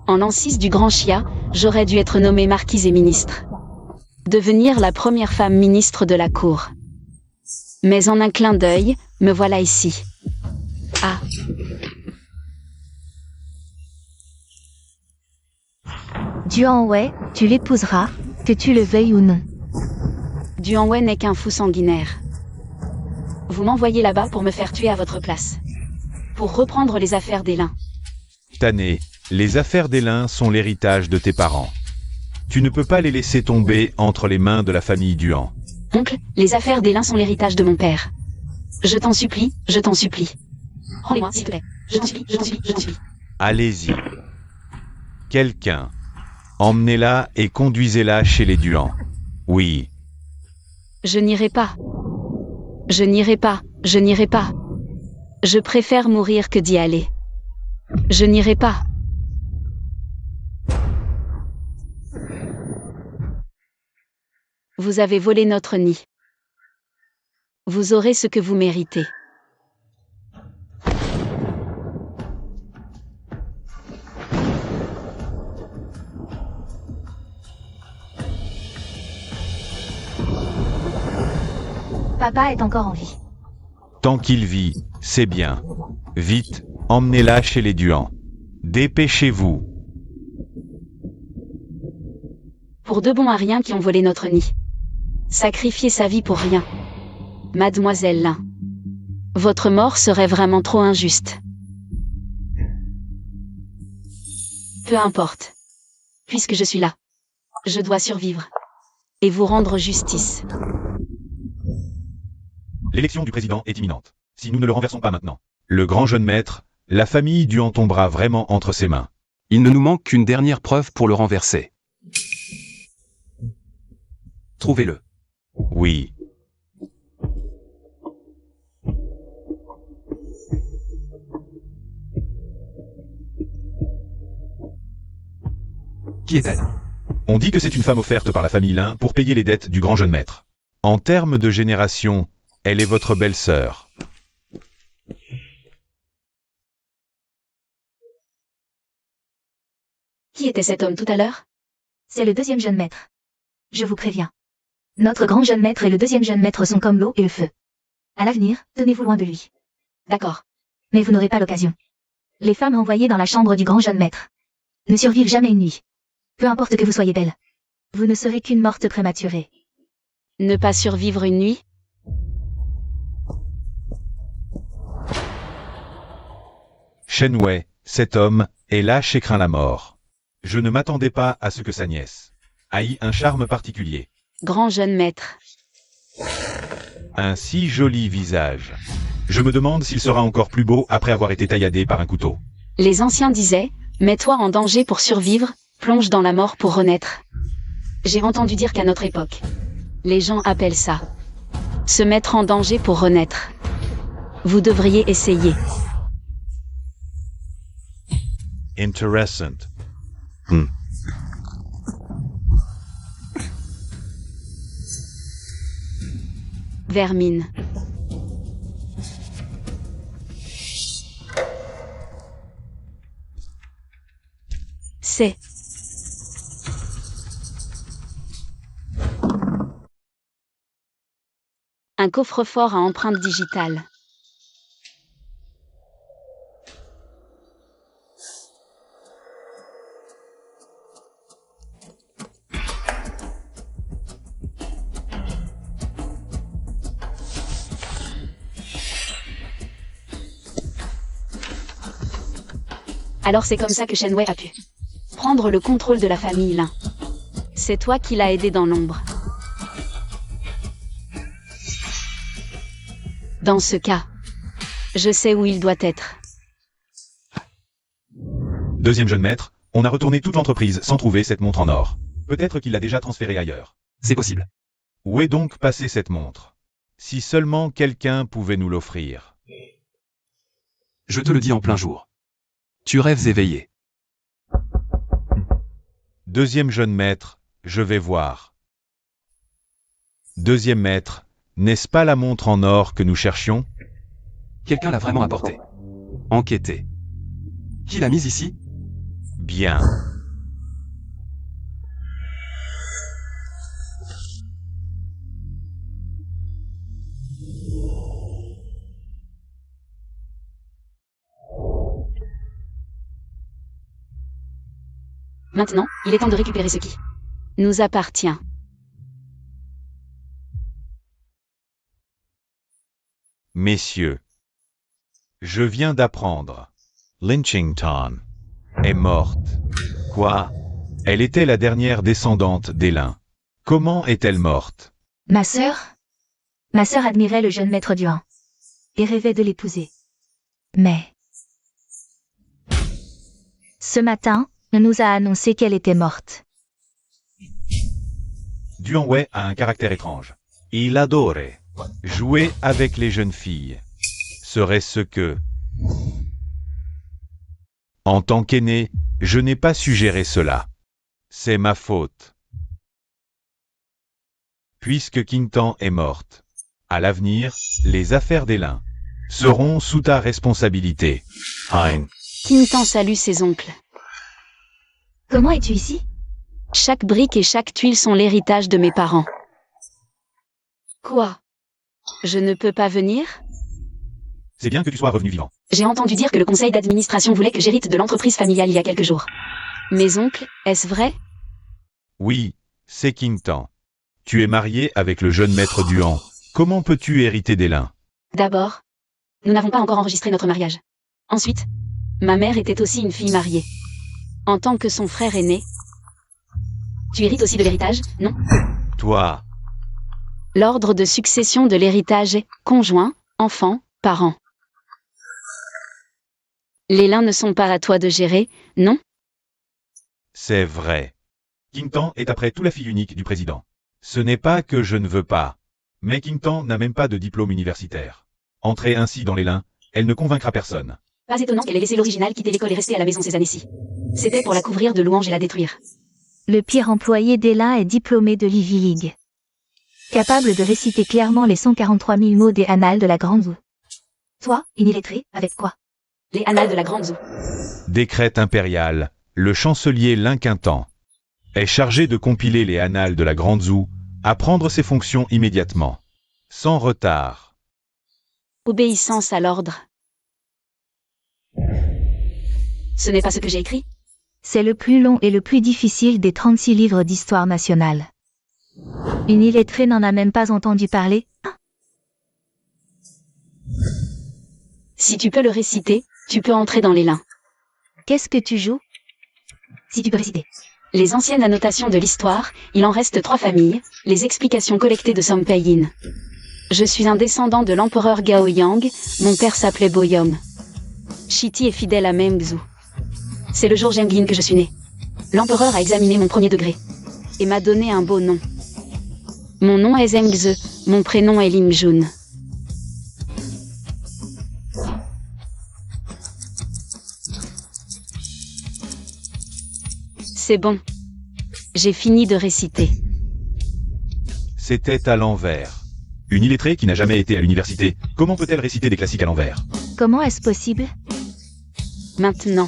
En l'an 6 du Grand Chia, j'aurais dû être nommée marquise et ministre. Devenir la première femme ministre de la cour. Mais en un clin d'œil, me voilà ici. Ah. Duan Wei, tu l'épouseras, que tu le veuilles ou non. Duan Wei n'est qu'un fou sanguinaire. Vous m'envoyez là-bas pour me faire tuer à votre place. Pour reprendre les affaires des lins. Tané, les affaires des lins sont l'héritage de tes parents. Tu ne peux pas les laisser tomber entre les mains de la famille Duan. Oncle, les affaires des lins sont l'héritage de mon père. Je t'en supplie, je t'en supplie. Rendez-moi, s'il te plaît. Je t'en supplie, je t'en supplie, je t'en supplie. Allez-y. Quelqu'un. Emmenez-la et conduisez-la chez les Duan. Oui. Je n'irai pas. Je n'irai pas, je n'irai pas. Je préfère mourir que d'y aller. Je n'irai pas. Vous avez volé notre nid. Vous aurez ce que vous méritez. Papa est encore en vie. Tant qu'il vit, c'est bien. Vite, emmenez-la chez les Duan. Dépêchez-vous. Pour deux bons Ariens qui ont volé notre nid. Sacrifier sa vie pour rien. Mademoiselle Lin. Votre mort serait vraiment trop injuste. Peu importe. Puisque je suis là. Je dois survivre. Et vous rendre justice. L'élection du président est imminente. Si nous ne le renversons pas maintenant, le grand jeune maître, la famille Duan tombera vraiment entre ses mains. Il ne nous manque qu'une dernière preuve pour le renverser. Trouvez-le. Oui. Qui est-elle? On dit que c'est une femme offerte par la famille Lin pour payer les dettes du grand jeune maître. En termes de génération, elle est votre belle-sœur. Qui était cet homme tout à l'heure? C'est le deuxième jeune maître. Je vous préviens. Notre grand jeune maître et le deuxième jeune maître sont comme l'eau et le feu. À l'avenir, tenez-vous loin de lui. D'accord. Mais vous n'aurez pas l'occasion. Les femmes envoyées dans la chambre du grand jeune maître ne survivent jamais une nuit. Peu importe que vous soyez belle. Vous ne serez qu'une morte prématurée. Ne pas survivre une nuit? Shen Wei, cet homme, est lâche et craint la mort. Je ne m'attendais pas à ce que sa nièce ait un charme particulier. Grand jeune maître. Un si joli visage. Je me demande s'il sera encore plus beau après avoir été tailladé par un couteau. Les anciens disaient, mets-toi en danger pour survivre, plonge dans la mort pour renaître. J'ai entendu dire qu'à notre époque, les gens appellent ça se mettre en danger pour renaître. Vous devriez essayer. Interessant. Vermine. C'est un coffre-fort à empreinte digitale. Alors c'est comme ça que Shen Wei a pu prendre le contrôle de la famille Lin. C'est toi qui l'as aidé dans l'ombre. Dans ce cas, je sais où il doit être. Deuxième jeune maître, on a retourné toute l'entreprise sans trouver cette montre en or. Peut-être qu'il l'a déjà transférée ailleurs. C'est possible. Où est donc passée cette montre? Si seulement quelqu'un pouvait nous l'offrir. Je te le dis en plein jour. Tu rêves éveillé. Deuxième jeune maître, je vais voir. Deuxième maître, n'est-ce pas la montre en or que nous cherchions? Quelqu'un l'a vraiment apportée. Enquêtez. Qui l'a mise ici? Bien. Maintenant, il est temps de récupérer ce qui nous appartient. Messieurs, je viens d'apprendre. Lynchington est morte. Quoi? Elle était la dernière descendante d'Elin. Comment est-elle morte? Ma sœur admirait le jeune maître Duan et rêvait de l'épouser. Mais ce matin, on nous a annoncé qu'elle était morte. Duanwei a un caractère étrange. Il adorait jouer avec les jeunes filles. Serait-ce que... En tant qu'aîné, je n'ai pas suggéré cela. C'est ma faute. Puisque Quintan est morte. À l'avenir, les affaires d'Elin seront sous ta responsabilité. Hein. Quintan salue ses oncles. Comment es-tu ici? Chaque brique et chaque tuile sont l'héritage de mes parents. Quoi? Je ne peux pas venir? C'est bien que tu sois revenu vivant. J'ai entendu dire que le conseil d'administration voulait que j'hérite de l'entreprise familiale il y a quelques jours. Mes oncles, est-ce vrai? Oui, c'est Quintan. Tu es marié avec le jeune maître Duan. Comment peux-tu hériter d'Elin? D'abord, nous n'avons pas encore enregistré notre mariage. Ensuite, ma mère était aussi une fille mariée. En tant que son frère aîné. Tu hérites aussi de l'héritage, non? Toi, L'ordre de succession de l'héritage est conjoint, enfant, parents. Les lins ne sont pas à toi de gérer, non? c'est vrai. Quintan est après tout la fille unique du président. Ce n'est pas que je ne veux pas. Mais Quintan n'a même pas de diplôme universitaire. Entrer ainsi dans les lins, elle ne convaincra personne. Pas étonnant qu'elle ait laissé l'original quitter l'école et rester à la maison ces années-ci. C'était pour la couvrir de louanges et la détruire. Le pire employé d'Elin est diplômé de l'Ivy League. Capable de réciter clairement les 143 000 mots des annales de la Grande Zoo. Toi, illettré, avec quoi? Les annales de la Grande Zoo. Décret impérial, le chancelier Lin Quintan est chargé de compiler les annales de la Grande Zoo, à prendre ses fonctions immédiatement. Sans retard. Obéissance à l'ordre. Ce n'est pas ce que j'ai écrit? C'est le plus long et le plus difficile des 36 livres d'histoire nationale. Une illettrée n'en a même pas entendu parler. Si tu peux le réciter, tu peux entrer dans les lins. Qu'est-ce que tu joues? Si tu peux réciter. Les anciennes annotations de l'histoire, il en reste 3 familles, les explications collectées de Som Pei-yin. Je suis un descendant de l'empereur Gao Yang, mon père s'appelait Boyom. Shiti est fidèle à Mengzu. C'est le jour Zhenglin que je suis né. L'empereur a examiné mon premier degré et m'a donné un beau nom. Mon nom est Zhengze, mon prénom est Lim Jun. C'est bon. J'ai fini de réciter. C'était à l'envers. Une illettrée qui n'a jamais été à l'université, comment peut-elle réciter des classiques à l'envers? Comment est-ce possible? Maintenant.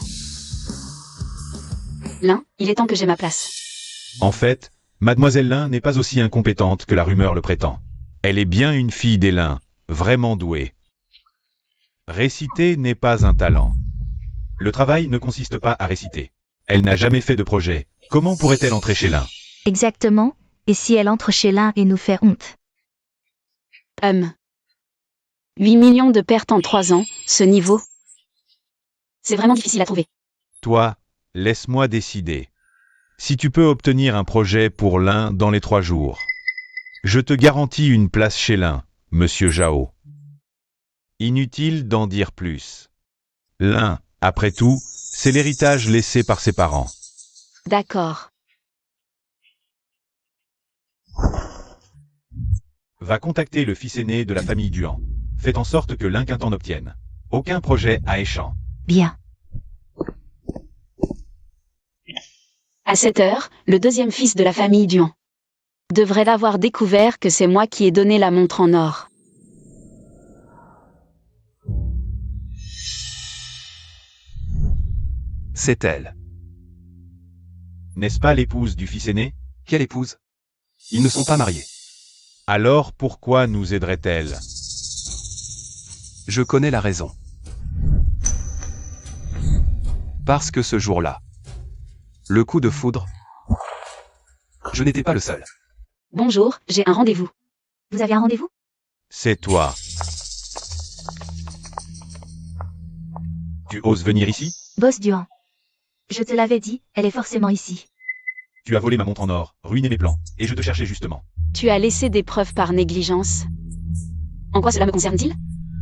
Lin, il est temps que j'ai ma place. En fait, Mademoiselle Lin n'est pas aussi incompétente que la rumeur le prétend. Elle est bien une fille des Lin, vraiment douée. Réciter n'est pas un talent. Le travail ne consiste pas à réciter. Elle n'a jamais fait de projet. Comment pourrait-elle entrer chez Lin? Exactement. Et si elle entre chez l'un et nous fait honte? 8 millions de pertes en 3 ans, ce niveau. C'est vraiment difficile à trouver. Toi, laisse-moi décider. Si tu peux obtenir un projet pour l'un dans les 3 jours, je te garantis une place chez l'un, Monsieur Zhao. Inutile d'en dire plus. L'un, après tout, c'est l'héritage laissé par ses parents. D'accord. Va contacter le fils aîné de la famille Duan. Faites en sorte que Lin Quintan obtienne aucun projet à échange. Bien. À 7 heures, le deuxième fils de la famille Duan devrait l'avoir découvert que c'est moi qui ai donné la montre en or. C'est elle. N'est-ce pas l'épouse du fils aîné? Quelle épouse? Ils ne sont pas mariés. Alors pourquoi nous aiderait-elle? Je connais la raison. Parce que ce jour-là, le coup de foudre, je n'étais pas le seul. Bonjour, j'ai un rendez-vous. Vous avez un rendez-vous? C'est toi. Tu oses venir ici? Boss Duan. Je te l'avais dit, elle est forcément ici. Tu as volé ma montre en or, ruiné mes plans, et je te cherchais justement. Tu as laissé des preuves par négligence. En quoi cela me concerne-t-il?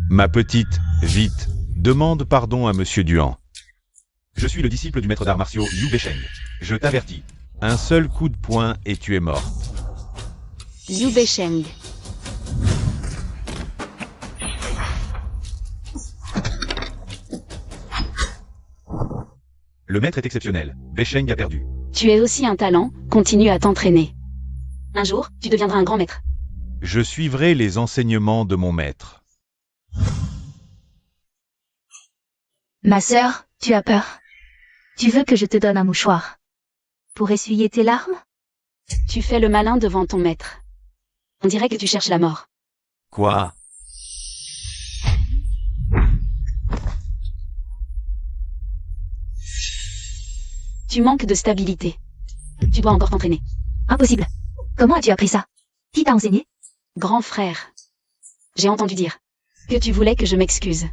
Ma petite, vite, demande pardon à Monsieur Duan. Je suis le disciple du maître d'arts martiaux Liu Besheng. Je t'avertis, un seul coup de poing et tu es mort. Liu Besheng. Le maître est exceptionnel, Besheng a perdu. Tu es aussi un talent, continue à t'entraîner. Un jour, tu deviendras un grand maître. Je suivrai les enseignements de mon maître. Ma sœur, tu as peur. Tu veux que je te donne un mouchoir pour essuyer tes larmes? Tu fais le malin devant ton maître. On dirait que tu cherches la mort. Quoi? Tu manques de stabilité. Tu dois encore t'entraîner. Impossible. Comment as-tu appris ça? Qui t'a enseigné? Grand frère. J'ai entendu dire que tu voulais que je m'excuse.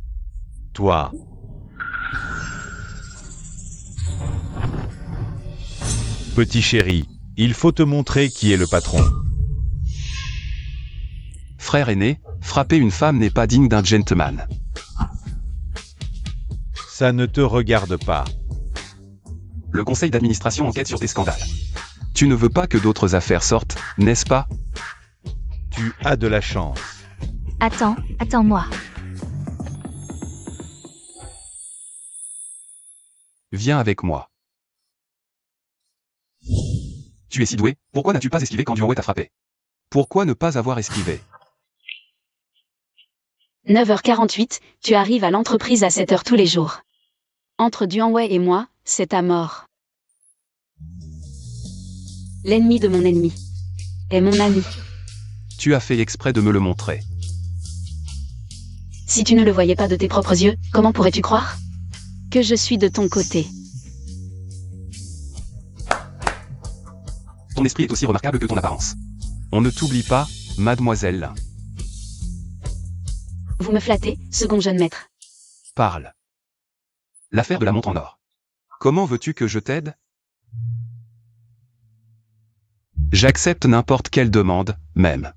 Toi. Petit chéri, il faut te montrer qui est le patron. Frère aîné, frapper une femme n'est pas digne d'un gentleman. Ça ne te regarde pas. Le conseil d'administration enquête sur tes scandales. Tu ne veux pas que d'autres affaires sortent, n'est-ce pas? Tu as de la chance. Attends-moi. Viens avec moi. Tu es si doué, pourquoi n'as-tu pas esquivé quand Duan Wei t'a frappé? Pourquoi ne pas avoir esquivé? 9h48, tu arrives à l'entreprise à 7h tous les jours. Entre Duan Wei et moi, c'est à mort. L'ennemi de mon ennemi est mon ami. Tu as fait exprès de me le montrer. Si tu ne le voyais pas de tes propres yeux, comment pourrais-tu croire que je suis de ton côté? Ton esprit est aussi remarquable que ton apparence. On ne t'oublie pas, mademoiselle. Vous me flattez, second jeune maître. Parle. L'affaire de la montre en or. Comment veux-tu que je t'aide? J'accepte n'importe quelle demande, même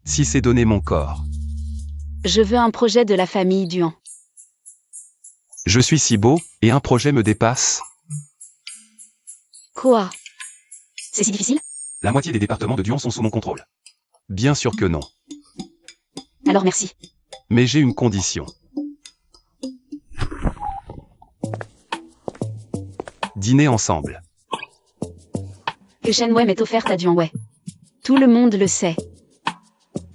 si c'est donner mon corps. Je veux un projet de la famille Duan. Je suis si beau, et un projet me dépasse. Quoi? C'est si difficile? La moitié des départements de Duan sont sous mon contrôle. Bien sûr que non. Alors merci. Mais j'ai une condition. Dîner ensemble. Que Shen Wei m'est offerte à Duan Wei. Tout le monde le sait.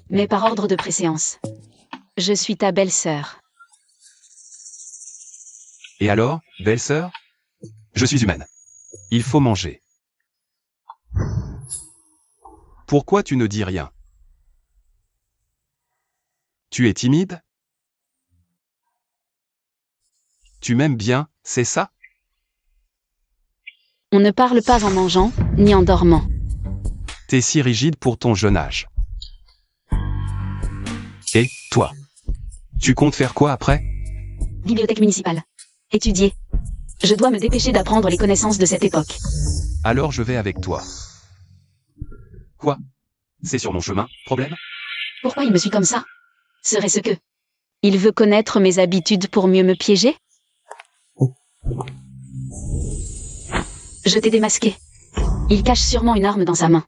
Mais par ordre de préséance. Je suis ta belle-sœur. Et alors, belle-sœur? Je suis humaine. Il faut manger. Pourquoi tu ne dis rien? Tu es timide? Tu m'aimes bien, c'est ça? On ne parle pas en mangeant, ni en dormant. T'es si rigide pour ton jeune âge. Et, toi? Tu comptes faire quoi après? Bibliothèque municipale. Étudier. Je dois me dépêcher d'apprendre les connaissances de cette époque. Alors je vais avec toi. Quoi? C'est sur mon chemin, problème? Pourquoi il me suit comme ça? Serait-ce que il veut connaître mes habitudes pour mieux me piéger? Je t'ai démasqué. Il cache sûrement une arme dans sa main.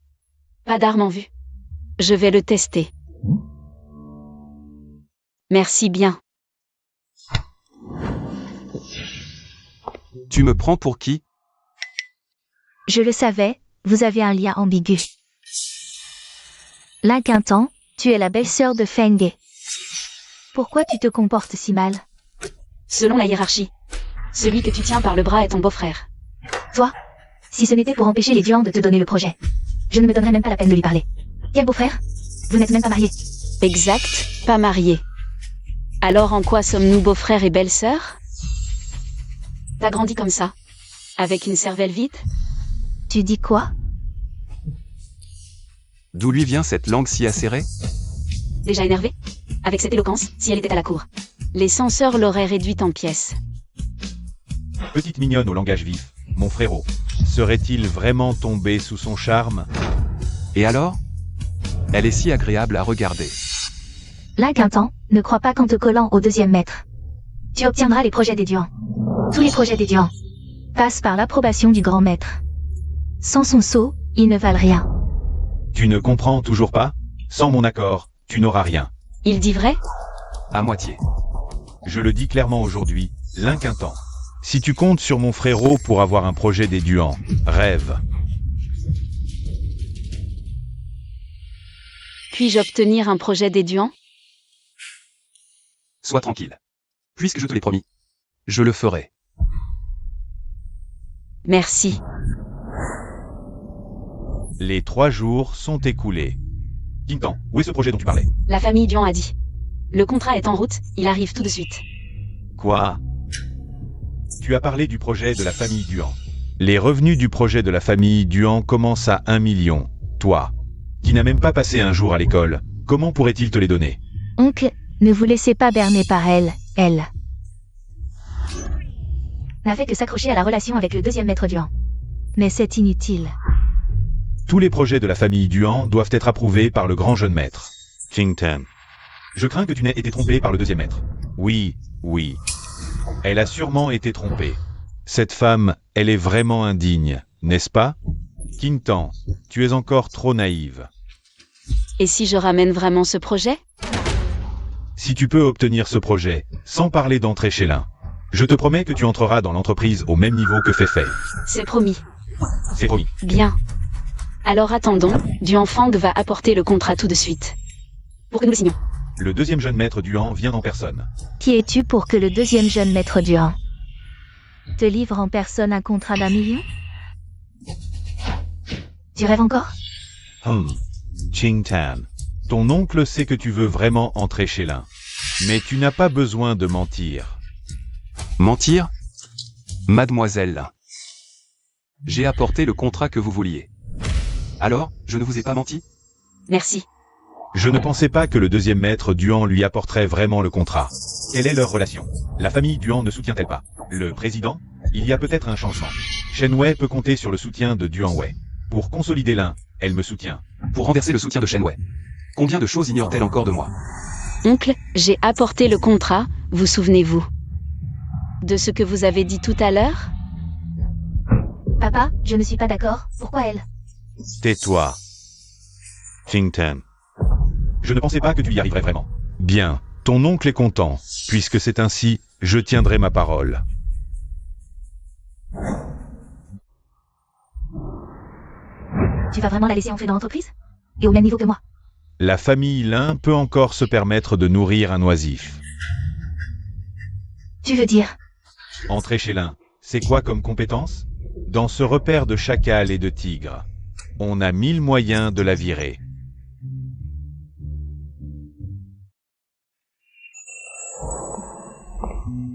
Pas d'arme en vue. Je vais le tester. Merci bien. Tu me prends pour qui? Je le savais, vous avez un lien ambigu. L'inquintant, tu es la belle-sœur de Feng Ge. Pourquoi tu te comportes si mal? Selon la hiérarchie, celui que tu tiens par le bras est ton beau-frère. Toi, Si ce n'était pour empêcher les Duan de te donner le projet, je ne me donnerais même pas la peine de lui parler. Quel beau-frère? Vous n'êtes même pas mariés. Exact, pas mariés. Alors en quoi sommes-nous beaux-frères et belles-sœurs? T'as grandi comme ça? Avec une cervelle vide? Tu dis quoi? D'où lui vient cette langue si acérée? Déjà énervée? Avec cette éloquence, si elle était à la cour. Les censeurs l'auraient réduite en pièces. Petite mignonne au langage vif, mon frérot. Serait-il vraiment tombé sous son charme? Et alors? Elle est si agréable à regarder. Là qu'un temps, ne crois pas qu'en te collant au deuxième maître, tu obtiendras les projets des Duan. Tous les projets des Duan passent par l'approbation du grand maître. Sans son sceau, ils ne valent rien. Tu ne comprends toujours pas? Sans mon accord, tu n'auras rien. Il dit vrai? À moitié. Je le dis clairement aujourd'hui, l'inquintant. Si tu comptes sur mon frérot pour avoir un projet des Duan, rêve. Puis-je obtenir un projet des Duan? Sois tranquille. Puisque je te l'ai promis, je le ferai. Merci. Les 3 jours sont écoulés. Kintan, où est ce projet dont tu parlais? La famille Duan a dit. Le contrat est en route, il arrive tout de suite. Quoi? Tu as parlé du projet de la famille Duan. Les revenus du projet de la famille Duan commencent à 1 million. Toi, qui n'as même pas passé un jour à l'école, comment pourrait-il te les donner? Oncle, ne vous laissez pas berner par elle, elle n'a fait que s'accrocher à la relation avec le deuxième maître Duan. Mais c'est inutile. Tous les projets de la famille Duan doivent être approuvés par le grand jeune maître. Qingtan. Je crains que tu n'aies été trompé par le deuxième maître. Oui, oui. Elle a sûrement été trompée. Cette femme, elle est vraiment indigne, n'est-ce pas? Qingtan, tu es encore trop naïve. Et si je ramène vraiment ce projet? Si tu peux obtenir ce projet, sans parler d'entrer chez l'un, je te promets que tu entreras dans l'entreprise au même niveau que Feifei. C'est promis. C'est promis. Bien. Alors attendons, Duan Fang va apporter le contrat tout de suite. Pour que nous le signions. Le deuxième jeune maître Duan vient en personne. Qui es-tu pour que le deuxième jeune maître Duan te livre en personne un contrat d'1 million? Tu rêves encore? Qingtan, ton oncle sait que tu veux vraiment entrer chez l'un. Mais tu n'as pas besoin de mentir. Mentir? Mademoiselle. J'ai apporté le contrat que vous vouliez. Alors, je ne vous ai pas menti? Merci. Je ne pensais pas que le deuxième maître Duan lui apporterait vraiment le contrat. Quelle est leur relation? La famille Duan ne soutient-elle pas le président? Il y a peut-être un changement. Shen Wei peut compter sur le soutien de Duan Wei. Pour consolider l'un, elle me soutient. Pour renverser le soutien de Shen Wei. Combien de choses ignore-t-elle encore de moi? Oncle, j'ai apporté le contrat, vous souvenez-vous de ce que vous avez dit tout à l'heure? Papa, je ne suis pas d'accord. Pourquoi elle? Tais-toi. Qingtan. Je ne pensais pas que tu y arriverais vraiment. Bien, ton oncle est content. Puisque c'est ainsi, je tiendrai ma parole. Tu vas vraiment la laisser entrer dans l'entreprise? Et au même niveau que moi? La famille Lin peut encore se permettre de nourrir un oisif. Tu veux dire? Entrer chez l'un, c'est quoi comme compétence? Dans ce repère de chacal et de tigre, on a 1000 moyens de la virer.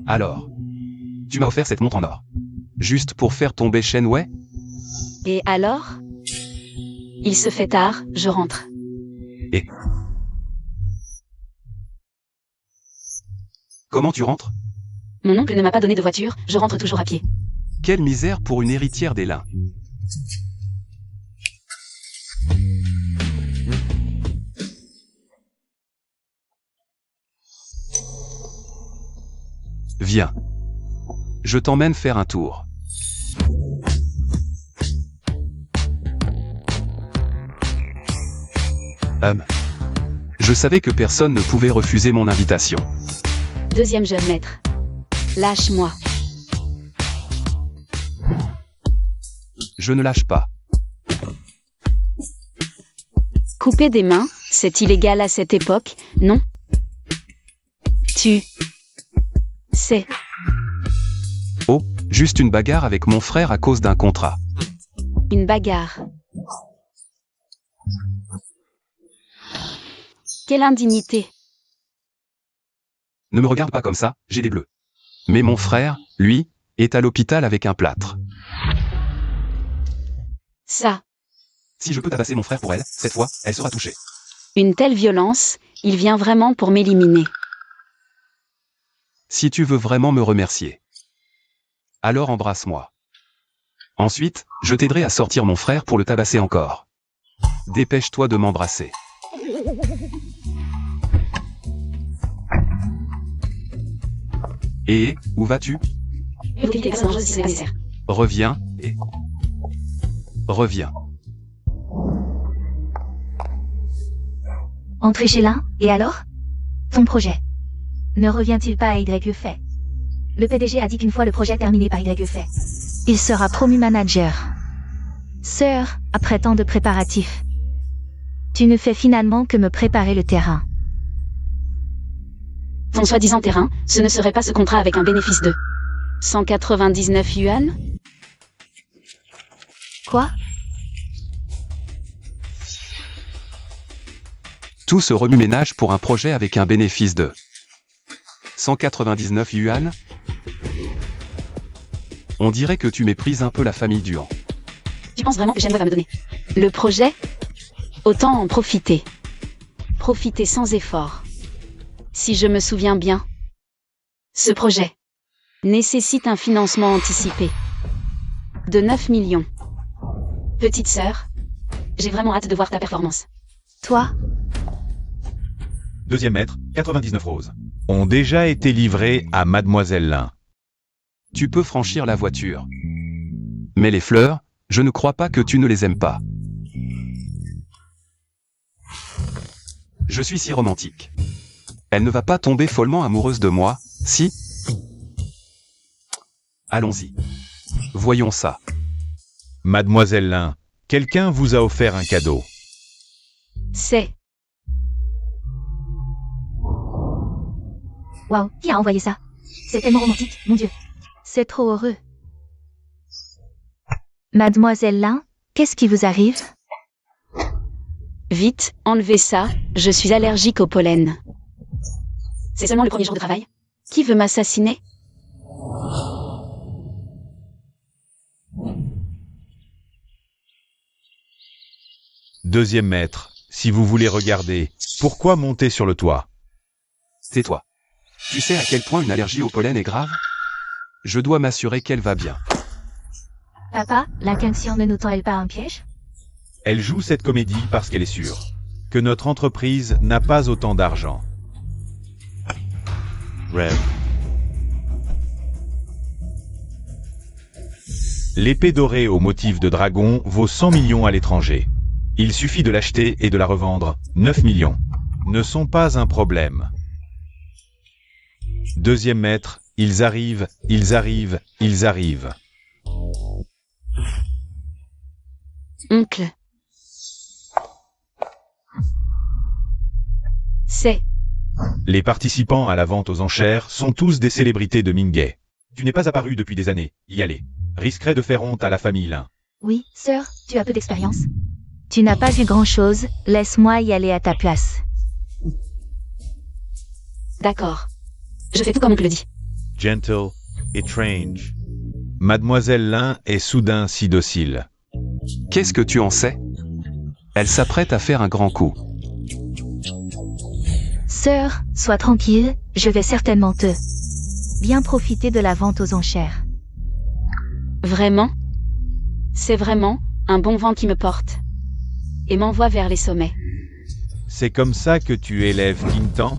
Alors, tu m'as offert cette montre en or. Juste pour faire tomber Shen Wei? Et alors? Il se fait tard, je rentre. Et comment tu rentres? Mon oncle ne m'a pas donné de voiture, je rentre toujours à pied. Quelle misère pour une héritière des Lin. Viens. Je t'emmène faire un tour. Je savais que personne ne pouvait refuser mon invitation. Deuxième jeune maître. Lâche-moi. Je ne lâche pas. Couper des mains, c'est illégal à cette époque, non? Tu sais. Oh, juste une bagarre avec mon frère à cause d'un contrat. Une bagarre. Quelle indignité. Ne me regarde pas comme ça, j'ai des bleus. Mais mon frère, lui, est à l'hôpital avec un plâtre. Ça. Si je peux tabasser mon frère pour elle, cette fois, elle sera touchée. Une telle violence, il vient vraiment pour m'éliminer. Si tu veux vraiment me remercier, alors embrasse-moi. Ensuite, je t'aiderai à sortir mon frère pour le tabasser encore. Dépêche-toi de m'embrasser. Et, où vas-tu? Reviens, et... Reviens. Entrer chez l'un, et alors? Ton projet. Ne revient-il pas à YFA? Le PDG a dit qu'une fois le projet terminé par YFA, il sera promu manager. Sœur, après tant de préparatifs, tu ne fais finalement que me préparer le terrain. Ton soi-disant terrain, ce ne serait pas ce contrat avec un bénéfice de 199 yuan? Quoi? Tout ce remue-ménage pour un projet avec un bénéfice de 199 yuan? On dirait que tu méprises un peu la famille Duan. Tu penses vraiment que Shenhua va me donner le projet? Autant en profiter. Profiter sans effort. Si je me souviens bien, ce projet nécessite un financement anticipé de 9 millions. Petite sœur, j'ai vraiment hâte de voir ta performance. Toi? Deuxième maître, 99 roses. Ont déjà été livrés à Mademoiselle Lin. Tu peux franchir la voiture. Mais les fleurs, je ne crois pas que tu ne les aimes pas. Je suis si romantique. Elle ne va pas tomber follement amoureuse de moi, si? Allons-y. Voyons ça. Mademoiselle Lin, quelqu'un vous a offert un cadeau. C'est Waouh, qui a envoyé ça? C'est tellement romantique, mon Dieu. C'est trop heureux. Mademoiselle Lin, qu'est-ce qui vous arrive? vite, enlevez ça, je suis allergique au pollen. C'est seulement le premier jour de travail. Qui veut m'assassiner? Deuxième maître, si vous voulez regarder, pourquoi monter sur le toit? Tais-toi. Tu sais à quel point une allergie au pollen est grave? Je dois m'assurer qu'elle va bien. Papa, l'inquisition ne nous tend-elle pas un piège? Elle joue cette comédie parce qu'elle est sûre que notre entreprise n'a pas autant d'argent. Rev. L'épée dorée au motif de dragon vaut 100 millions à l'étranger. Il suffit de l'acheter et de la revendre. 9 millions. Ne sont pas un problème. Deuxième maître, ils arrivent, ils arrivent, ils arrivent. Oncle. C'est. Les participants à la vente aux enchères sont tous des célébrités de Mingay. Tu n'es pas apparu depuis des années, y aller risquerait de faire honte à la famille Lin. Oui, sœur, tu as peu d'expérience. Tu n'as pas vu grand-chose, laisse-moi y aller à ta place. D'accord. Je fais tout comme oncle le dit. Gentle, étrange. Mademoiselle Lin est soudain si docile. Qu'est-ce que tu en sais? Elle s'apprête à faire un grand coup. Sœur, sois tranquille, je vais certainement te bien profiter de la vente aux enchères. Vraiment? C'est vraiment un bon vent qui me porte et m'envoie vers les sommets. C'est comme ça que tu élèves Qingtan?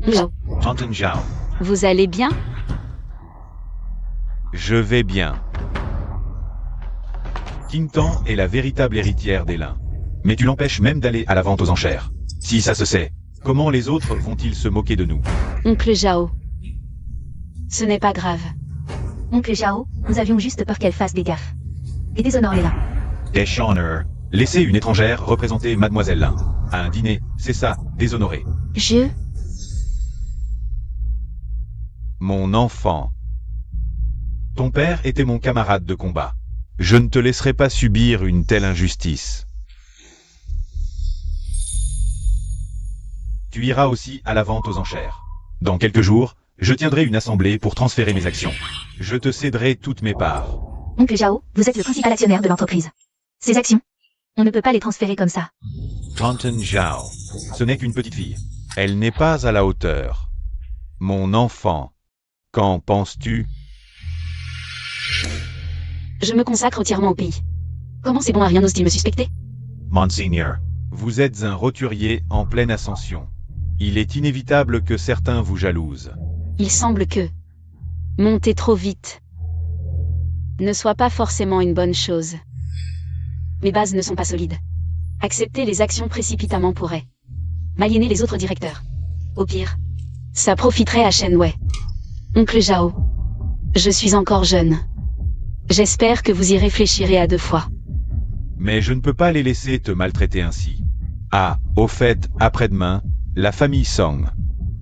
Zhao, Tantan Zhao. vous allez bien? Je vais bien. Qingtan est la véritable héritière des Lin. Mais tu l'empêches même d'aller à la vente aux enchères. Si ça se sait, comment les autres vont-ils se moquer de nous? Oncle Zhao. Ce n'est pas grave. Oncle Zhao, nous avions juste peur qu'elle fasse des gaffes. Et déshonore les Lin. Dishonor. Laisser une étrangère représenter Mademoiselle Lin. À un dîner, c'est ça, déshonorer. Mon enfant. Ton père était mon camarade de combat. Je ne te laisserai pas subir une telle injustice. Tu iras aussi à la vente aux enchères. Dans quelques jours, je tiendrai une assemblée pour transférer mes actions. Je te céderai toutes mes parts. Oncle Zhao, vous êtes le principal actionnaire de l'entreprise. Ces actions, on ne peut pas les transférer comme ça. Tonton Zhao, ce n'est qu'une petite fille. Elle n'est pas à la hauteur. Mon enfant, qu'en penses-tu? Je me consacre entièrement au pays. Comment c'est bon à rien n'ose-t-il me suspecter? Monseigneur, vous êtes un roturier en pleine ascension. Il est inévitable que certains vous jalousent. Il semble que monter trop vite ne soit pas forcément une bonne chose. Mes bases ne sont pas solides. Accepter les actions précipitamment pourrait m'aliéner les autres directeurs. Au pire, ça profiterait à Shenwei. Oncle Zhao, je suis encore jeune. J'espère que vous y réfléchirez à 2 fois. Mais je ne peux pas les laisser te maltraiter ainsi. Ah, au fait, après-demain, la famille Song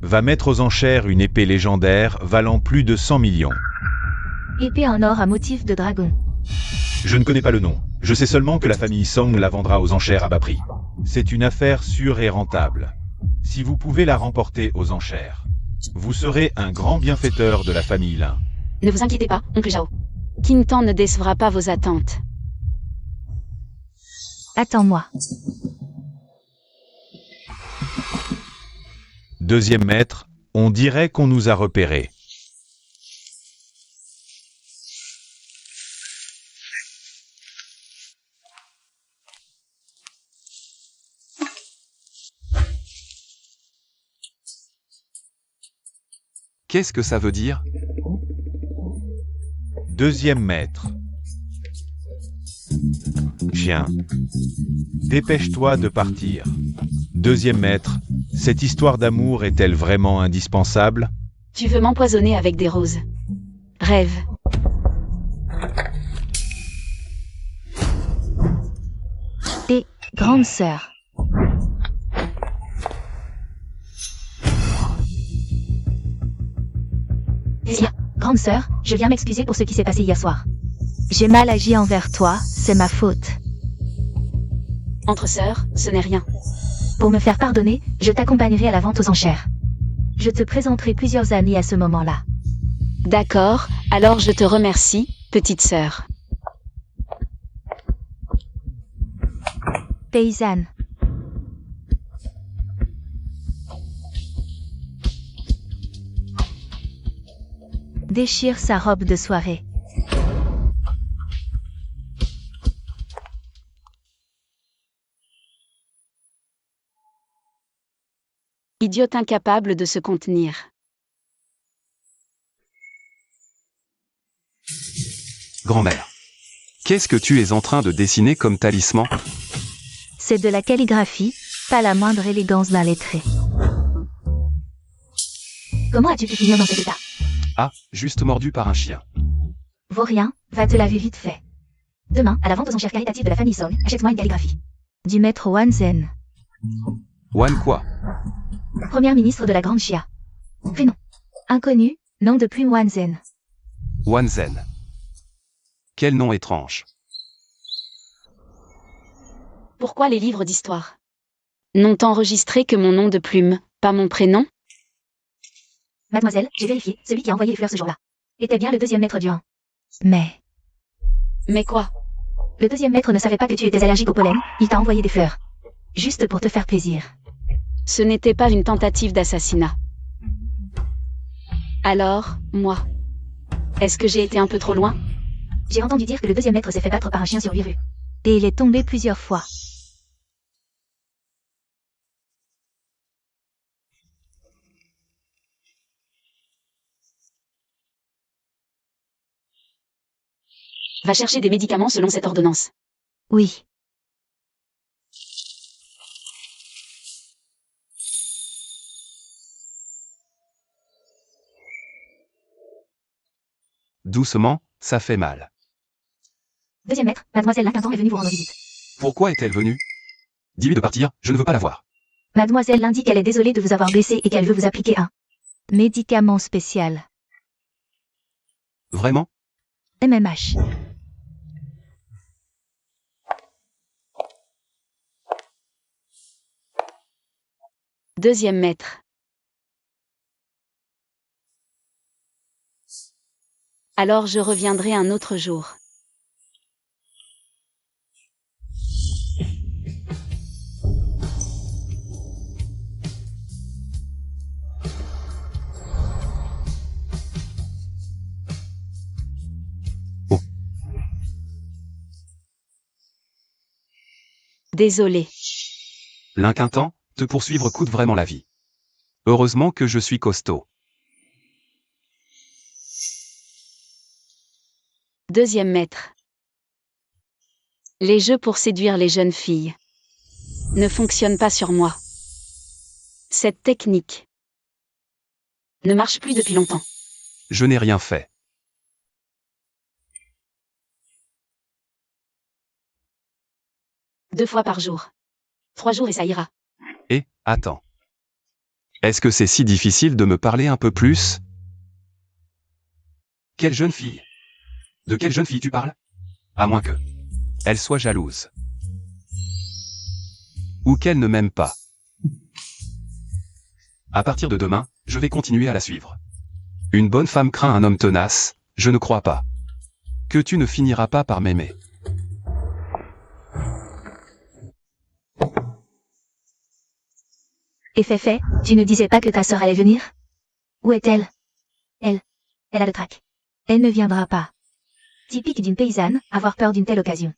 va mettre aux enchères une épée légendaire valant plus de 100 millions. Épée en or à motif de dragon. Je ne connais pas le nom. Je sais seulement que la famille Song la vendra aux enchères à bas prix. C'est une affaire sûre et rentable. Si vous pouvez la remporter aux enchères, vous serez un grand bienfaiteur de la famille Lin. Ne vous inquiétez pas, Oncle Zhao. Qingtan ne décevra pas vos attentes. Attends-moi. Deuxième maître, on dirait qu'on nous a repérés. Qu'est-ce que ça veut dire? Deuxième maître. Chien. Dépêche-toi de partir. Deuxième maître, cette histoire d'amour est-elle vraiment indispensable? Tu veux m'empoisonner avec des roses. Rêve. Et, grande sœur. Sia, grande sœur, je viens m'excuser pour ce qui s'est passé hier soir. J'ai mal agi envers toi, c'est ma faute. Entre sœurs, ce n'est rien. Pour me faire pardonner, je t'accompagnerai à la vente aux enchères. Je te présenterai plusieurs amis à ce moment-là. D'accord, alors je te remercie, petite sœur. Paysanne. Déchire sa robe de soirée. Idiote incapable de se contenir. Grand-mère. Qu'est-ce que tu es en train de dessiner comme talisman? C'est de la calligraphie, pas la moindre élégance d'un lettré. Comment as-tu pu finir dans cet état? Ah, juste mordu par un chien. Vaut rien, va te laver vite fait. Demain, à la vente aux enchères caritatives de la famille Song, achète-moi une calligraphie. Du maître Wanzhen, Wan quoi? premier ministre de la Grande Chia. Prénom. Inconnu, nom de plume Wanzhen. Wanzhen. Quel nom étrange. Pourquoi les livres d'histoire n'ont enregistré que mon nom de plume, pas mon prénom? Mademoiselle, j'ai vérifié, celui qui a envoyé les fleurs ce jour-là était bien le deuxième maître Duan. Mais, Mais quoi? le deuxième maître ne savait pas que tu étais allergique au pollen, il t'a envoyé des fleurs. Juste pour te faire plaisir. Ce n'était pas une tentative d'assassinat. Alors, moi, est-ce que j'ai été un peu trop loin? J'ai entendu dire que le deuxième maître s'est fait battre par un chien survécu. Et il est tombé plusieurs fois. Va chercher des médicaments selon cette ordonnance. Oui. Doucement, ça fait mal. Deuxième maître, mademoiselle Linquinton est venue vous rendre visite. Pourquoi est-elle venue? Dis-lui de partir, je ne veux pas la voir. Mademoiselle l'indique qu'elle est désolée de vous avoir blessé et qu'elle veut vous appliquer un médicament spécial. Vraiment? MMH. Deuxième maître. Alors je reviendrai un autre jour. Oh. Désolé. L'inquintant, te poursuivre coûte vraiment la vie. Heureusement que je suis costaud. Deuxième maître. Les jeux pour séduire les jeunes filles ne fonctionnent pas sur moi. Cette technique ne marche plus depuis longtemps. Je n'ai rien fait. Deux fois par jour. 3 jours et ça ira. Et, attends. Est-ce que c'est si difficile de me parler un peu plus? Quelle jeune fille? De quelle jeune fille tu parles? À moins que elle soit jalouse. Ou qu'elle ne m'aime pas. À partir de demain, je vais continuer à la suivre. Une bonne femme craint un homme tenace, je ne crois pas. Que tu ne finiras pas par m'aimer. Et Féfé, tu ne disais pas que ta sœur allait venir? Où est-elle? Elle a le trac. Elle ne viendra pas. Typique d'une paysanne, avoir peur d'une telle occasion.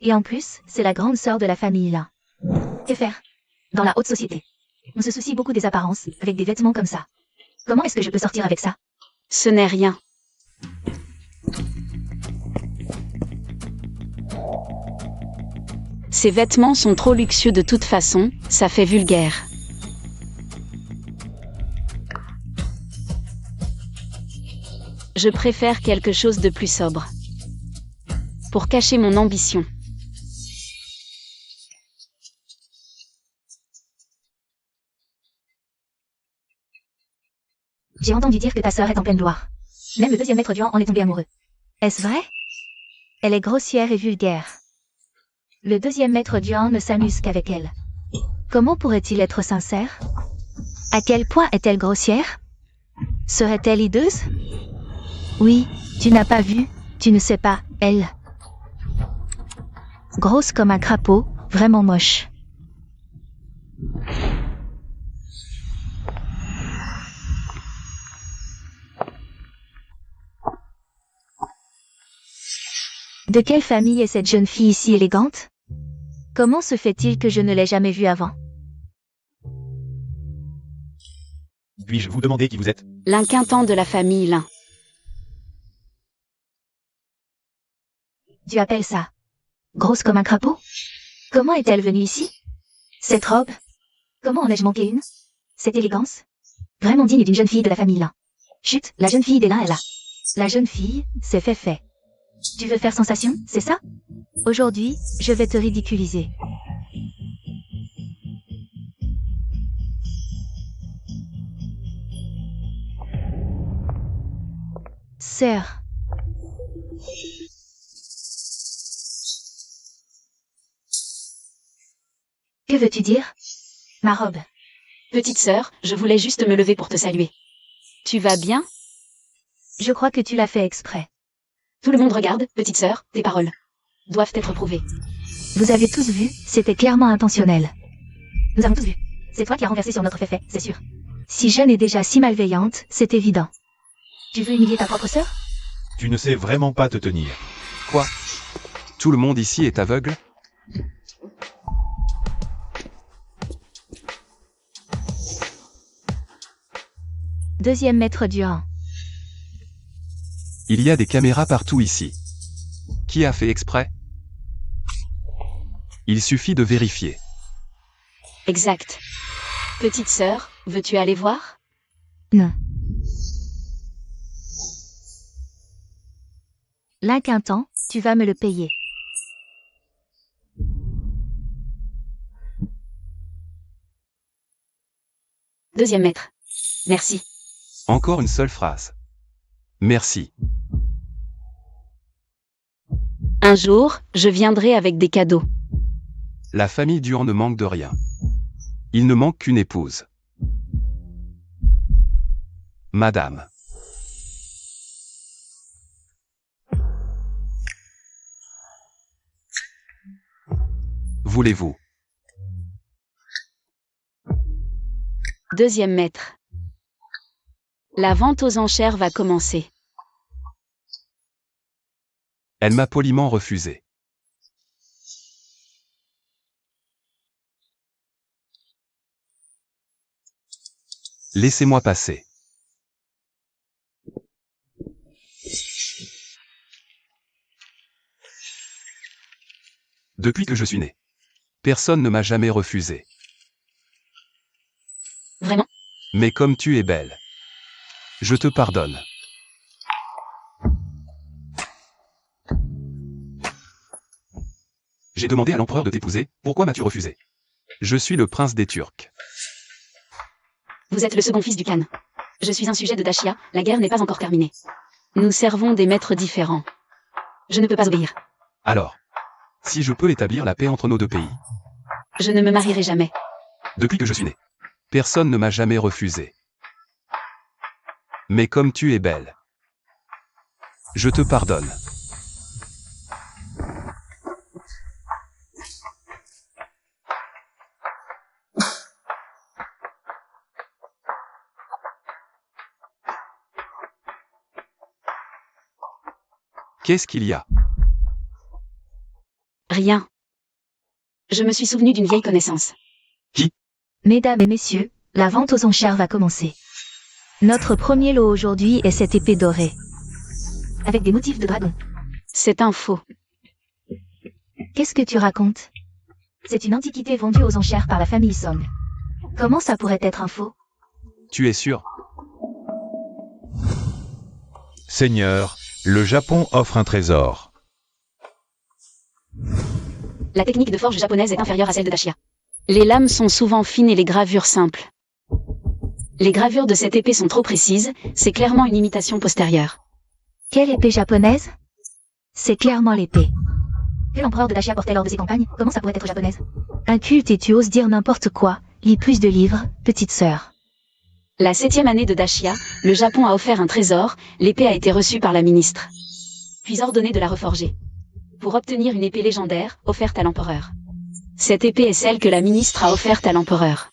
Et en plus, c'est la grande sœur de la famille là. Que faire? Dans la haute société. On se soucie beaucoup des apparences, avec des vêtements comme ça. Comment est-ce que je peux sortir avec ça? Ce n'est rien. Ces vêtements sont trop luxueux de toute façon, ça fait vulgaire. Je préfère quelque chose de plus sobre. Pour cacher mon ambition. J'ai entendu dire que ta sœur est en pleine gloire. Même le deuxième maître Duan en est tombé amoureux. Est-ce vrai? Elle est grossière et vulgaire. Le deuxième maître Duan ne s'amuse qu'avec elle. Comment pourrait-il être sincère? À quel point est-elle grossière? Serait-elle hideuse? Oui, tu n'as pas vu, tu ne sais pas, elle. Grosse comme un crapaud, vraiment moche. De quelle famille est cette jeune fille si élégante? Comment se fait-il que je ne l'ai jamais vue avant? Puis-je vous demander qui vous êtes? L'inquintant de la famille Lin. Tu appelles ça grosse comme un crapaud? Comment est-elle venue ici? Cette robe? Comment en ai-je manqué une? Cette élégance? Vraiment digne d'une jeune fille de la famille Lin. Chut, la jeune fille des Lin est là. La jeune fille, c'est fait. Tu veux faire sensation, c'est ça? Aujourd'hui, je vais te ridiculiser. Sœur. Que veux-tu dire? Ma robe. Petite sœur, je voulais juste me lever pour te saluer. Tu vas bien? Je crois que tu l'as fait exprès. Tout le monde regarde, petite sœur, tes paroles doivent être prouvées. Vous avez tous vu, c'était clairement intentionnel. Nous avons tous vu. C'est toi qui as renversé sur notre Féfé, c'est sûr. Si jeune et déjà si malveillante, c'est évident. Tu veux humilier ta propre sœur? Tu ne sais vraiment pas te tenir. Quoi? Tout le monde ici est aveugle? Deuxième maître Duan. Il y a des caméras partout ici. Qui a fait exprès? Il suffit de vérifier. Exact. Petite sœur, veux-tu aller voir? Non. L'inquintant, tu vas me le payer. Deuxième maître. Merci. Encore une seule phrase. Merci. Un jour, je viendrai avec des cadeaux. La famille Duan ne manque de rien. Il ne manque qu'une épouse. Madame. Voulez-vous? Deuxième maître. La vente aux enchères va commencer. Elle m'a poliment refusé. Laissez-moi passer. Depuis que je suis né, personne ne m'a jamais refusé. Vraiment? Mais comme tu es belle, je te pardonne. J'ai demandé à l'empereur de t'épouser, pourquoi m'as-tu refusé? Je suis le prince des Turcs. Vous êtes le second fils du Khan. Je suis un sujet de Dachia, la guerre n'est pas encore terminée. Nous servons des maîtres différents. Je ne peux pas obéir. Alors, si je peux établir la paix entre nos deux pays. Je ne me marierai jamais. Depuis que je suis né, personne ne m'a jamais refusé. Mais comme tu es belle, je te pardonne. Qu'est-ce qu'il y a? Rien. Je me suis souvenu d'une vieille connaissance. Mesdames et messieurs, la vente aux enchères va commencer. Notre premier lot aujourd'hui est cette épée dorée. Avec des motifs de dragon. C'est un faux. Qu'est-ce que tu racontes? C'est une antiquité vendue aux enchères par la famille Song. Comment ça pourrait être un faux? Tu es sûr? Seigneur, le Japon offre un trésor. La technique de forge japonaise est inférieure à celle de Dachia. Les lames sont souvent fines et les gravures simples. Les gravures de cette épée sont trop précises, c'est clairement une imitation postérieure. Quelle épée japonaise? C'est clairement l'épée. Que l'empereur de Dachia portait lors de ses campagnes, comment ça pourrait être japonaise? Inculte et tu oses dire n'importe quoi, lis plus de livres, petite sœur. La 7e année de Dachia, le Japon a offert un trésor, l'épée a été reçue par la ministre. Puis ordonné de la reforger. Pour obtenir une épée légendaire, offerte à l'empereur. Cette épée est celle que la ministre a offerte à l'empereur.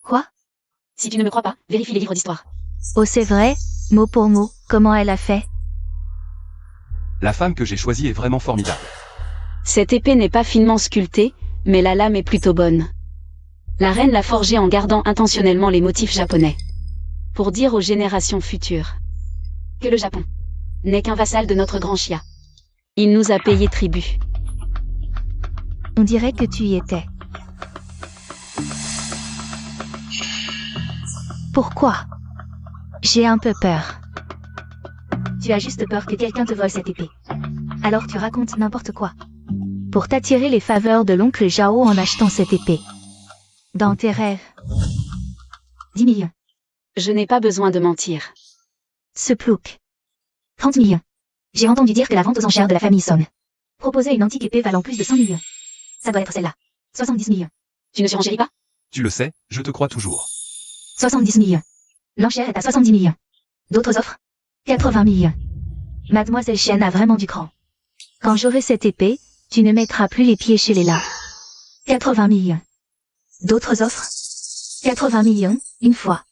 Quoi? Si tu ne me crois pas, vérifie les livres d'histoire. Oh c'est vrai, mot pour mot, comment elle a fait? La femme que j'ai choisie est vraiment formidable. Cette épée n'est pas finement sculptée, mais la lame est plutôt bonne. La reine l'a forgée en gardant intentionnellement les motifs japonais. Pour dire aux générations futures que le Japon n'est qu'un vassal de notre grand Chia. Il nous a payé tribut. On dirait que tu y étais. Pourquoi? J'ai un peu peur. Tu as juste peur que quelqu'un te vole cette épée. Alors tu racontes n'importe quoi. Pour t'attirer les faveurs de l'oncle Zhao en achetant cette épée. Dans tes rêves. 10 millions. Je n'ai pas besoin de mentir. Ce plouc. 30 millions. J'ai entendu dire que la vente aux enchères de la famille Song proposait une antique épée valant plus de 100 millions. Ça doit être celle-là. 70 millions. Tu ne surenchéris pas? Tu le sais, je te crois toujours. 70 millions. L'enchère est à 70 millions. D'autres offres? 80 millions. Mademoiselle Chen a vraiment du cran. Quand j'aurai cette épée, tu ne mettras plus les pieds chez les lats. 80 millions. D'autres offres? 80 millions, une fois.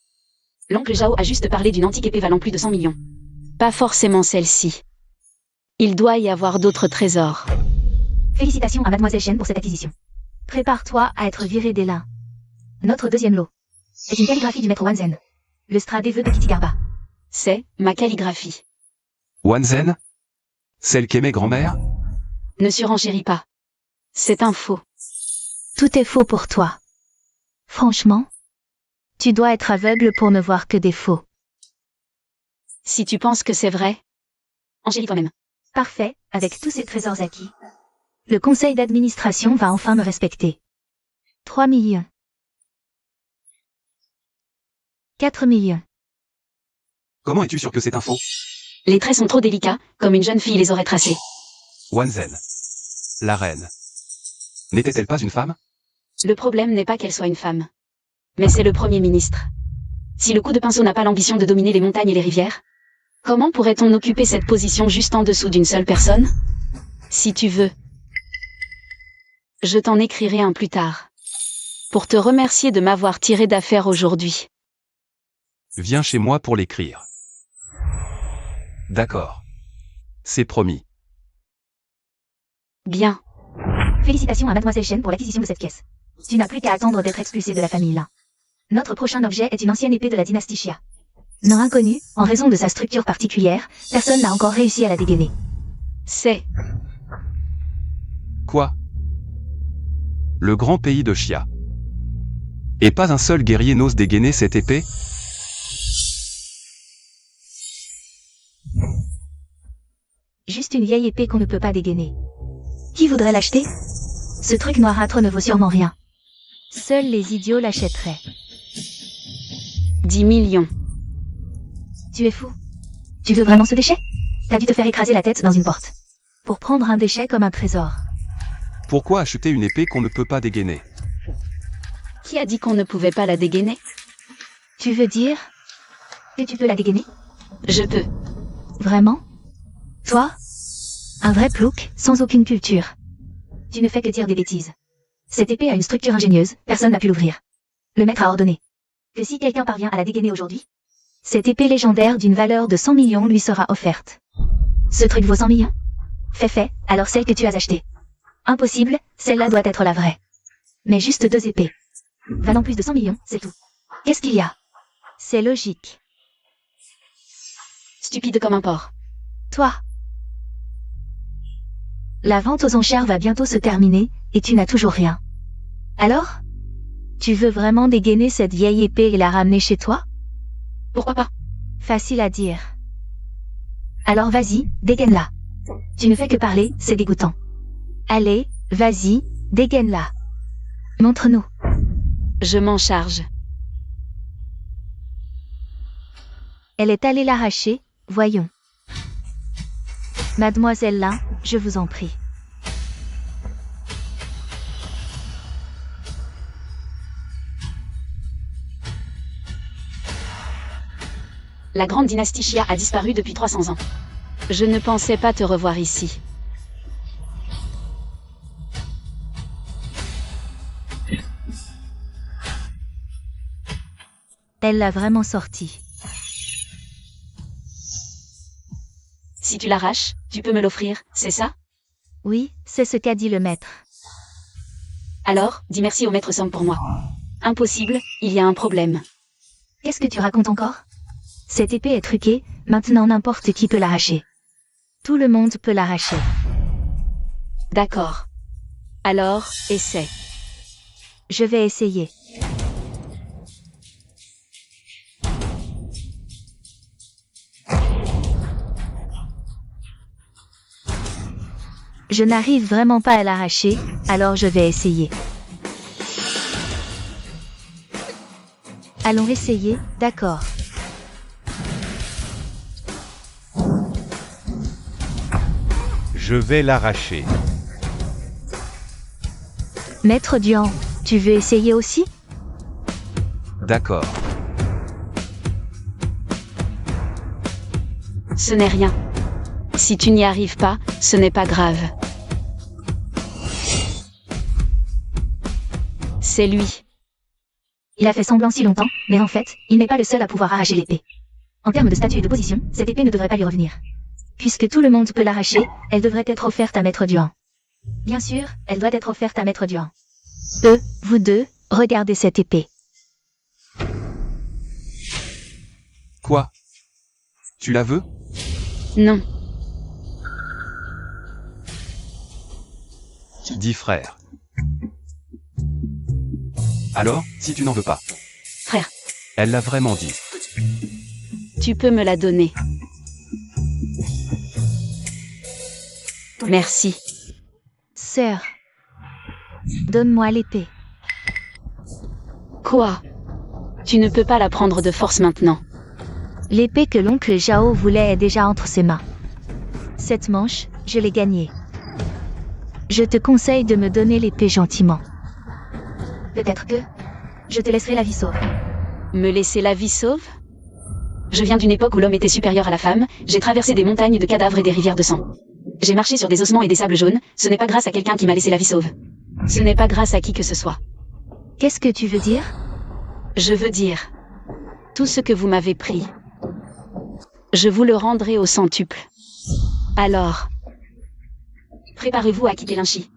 L'oncle Zhao a juste parlé d'une antique épée valant plus de 100 millions. Pas forcément celle-ci. Il doit y avoir d'autres trésors. Félicitations à Mademoiselle Chen pour cette acquisition. Prépare-toi à être viré des lins. Notre deuxième lot. C'est une calligraphie du maître Wanzen. Le Stra des vœux de Kitty Garba. C'est ma calligraphie. Wanzen? Celle qu'aimait grand-mère? Ne surenchéris pas. C'est un faux. Tout est faux pour toi. Franchement, tu dois être aveugle pour ne voir que des faux. Si tu penses que c'est vrai, enchéris toi-même. Parfait, avec tous ces trésors acquis. Le conseil d'administration va enfin me respecter. 3 millions. 4 millions. Comment es-tu sûr que c'est un faux? Les traits sont trop délicats, comme une jeune fille les aurait tracés. Wanzen. La reine. N'était-elle pas une femme? Le problème n'est pas qu'elle soit une femme. Mais c'est le Premier ministre. Si le coup de pinceau n'a pas l'ambition de dominer les montagnes et les rivières, comment pourrait-on occuper cette position juste en dessous d'une seule personne? Si tu veux, je t'en écrirai un plus tard. Pour te remercier de m'avoir tiré d'affaire aujourd'hui. Viens chez moi pour l'écrire. D'accord. C'est promis. Bien. Félicitations à Mademoiselle Chen pour l'acquisition de cette caisse. Tu n'as plus qu'à attendre d'être expulsé de la famille Lin. Notre prochain objet est une ancienne épée de la dynastie Xia. Non inconnue, en raison de sa structure particulière, personne n'a encore réussi à la dégainer. C'est... Quoi? Le grand pays de Xia. Et pas un seul guerrier n'ose dégainer cette épée? Juste une vieille épée qu'on ne peut pas dégainer. Qui voudrait l'acheter? Ce truc noirâtre ne vaut sûrement rien. Seuls les idiots l'achèteraient. 10 millions. Tu es fou. Tu veux vraiment ce déchet? T'as dû te faire écraser la tête dans une porte. Pour prendre un déchet comme un trésor. Pourquoi acheter une épée qu'on ne peut pas dégainer? Qui a dit qu'on ne pouvait pas la dégainer? Tu veux dire que tu peux la dégainer? Je peux. Vraiment? Toi? Un vrai plouc, sans aucune culture. Tu ne fais que dire des bêtises. Cette épée a une structure ingénieuse, personne n'a pu l'ouvrir. Le maître a ordonné que si quelqu'un parvient à la dégainer aujourd'hui, cette épée légendaire d'une valeur de 100 millions lui sera offerte. Ce truc vaut 100 millions? Fait, alors celle que tu as achetée. Impossible, celle-là doit être la vraie. Mais juste 2 épées. Valant plus de 100 millions, c'est tout. Qu'est-ce qu'il y a? C'est logique. Stupide comme un porc. Toi. La vente aux enchères va bientôt se terminer, et tu n'as toujours rien. Alors? Tu veux vraiment dégainer cette vieille épée et la ramener chez toi? Pourquoi pas? Facile à dire. Alors vas-y, dégaine-la. Tu ne fais que parler, c'est dégoûtant. Allez, vas-y, dégaine-la. Montre-nous. Je m'en charge. Elle est allée l'arracher, voyons. Mademoiselle Lin, je vous en prie. La grande dynastie Xia a disparu depuis 300 ans. Je ne pensais pas te revoir ici. Elle l'a vraiment sorti. Si tu l'arraches, tu peux me l'offrir, c'est ça? Oui, c'est ce qu'a dit le maître. Alors, dis merci au maître Song pour moi. Impossible, il y a un problème. Qu'est-ce que tu racontes encore? Cette épée est truquée, maintenant n'importe qui peut l'arracher. Tout le monde peut l'arracher. D'accord. Alors, essaie. Je vais essayer. Je n'arrive vraiment pas à l'arracher, alors je vais essayer. Allons essayer, d'accord. Je vais l'arracher. Maître Duan, tu veux essayer aussi? D'accord. Ce n'est rien. Si tu n'y arrives pas, ce n'est pas grave. C'est lui. Il a fait semblant si longtemps, mais en fait, il n'est pas le seul à pouvoir arracher l'épée. En termes de statut et de position, cette épée ne devrait pas lui revenir. Puisque tout le monde peut l'arracher, elle devrait être offerte à Maître Duan. Bien sûr, elle doit être offerte à Maître Duan. Vous deux, regardez cette épée. Quoi? Tu la veux? Non. Dis frère. Alors, si tu n'en veux pas. Frère, Elle l'a vraiment dit. tu peux me la donner. Merci. Sœur. Donne-moi l'épée. Quoi? Tu ne peux pas la prendre de force maintenant. L'épée que l'oncle Zhao voulait est déjà entre ses mains. Cette manche, je l'ai gagnée. Je te conseille de me donner l'épée gentiment. Peut-être que Je te laisserai la vie sauve. Me laisser la vie sauve? Je viens d'une époque où l'homme était supérieur à la femme, j'ai traversé des montagnes de cadavres et des rivières de sang. J'ai marché sur des ossements et des sables jaunes, ce n'est pas grâce à quelqu'un qui m'a laissé la vie sauve. Ce n'est pas grâce à qui que ce soit. Qu'est-ce que tu veux dire? Je veux dire, tout ce que vous m'avez pris, je vous le rendrai au centuple. Alors, préparez-vous à quitter Lynchi.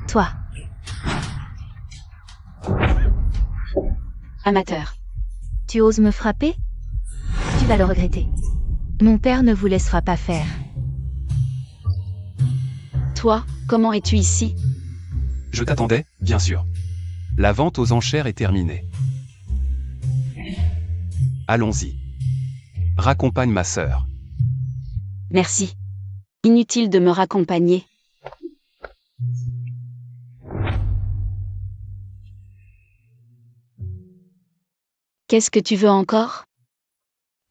Toi. Amateur. Tu oses me frapper? Tu vas le regretter. Mon père ne vous laissera pas faire. Toi, comment es-tu ici? Je t'attendais, bien sûr. La vente aux enchères est terminée. Allons-y. Raccompagne ma sœur. Merci. Inutile de me raccompagner. Qu'est-ce que tu veux encore?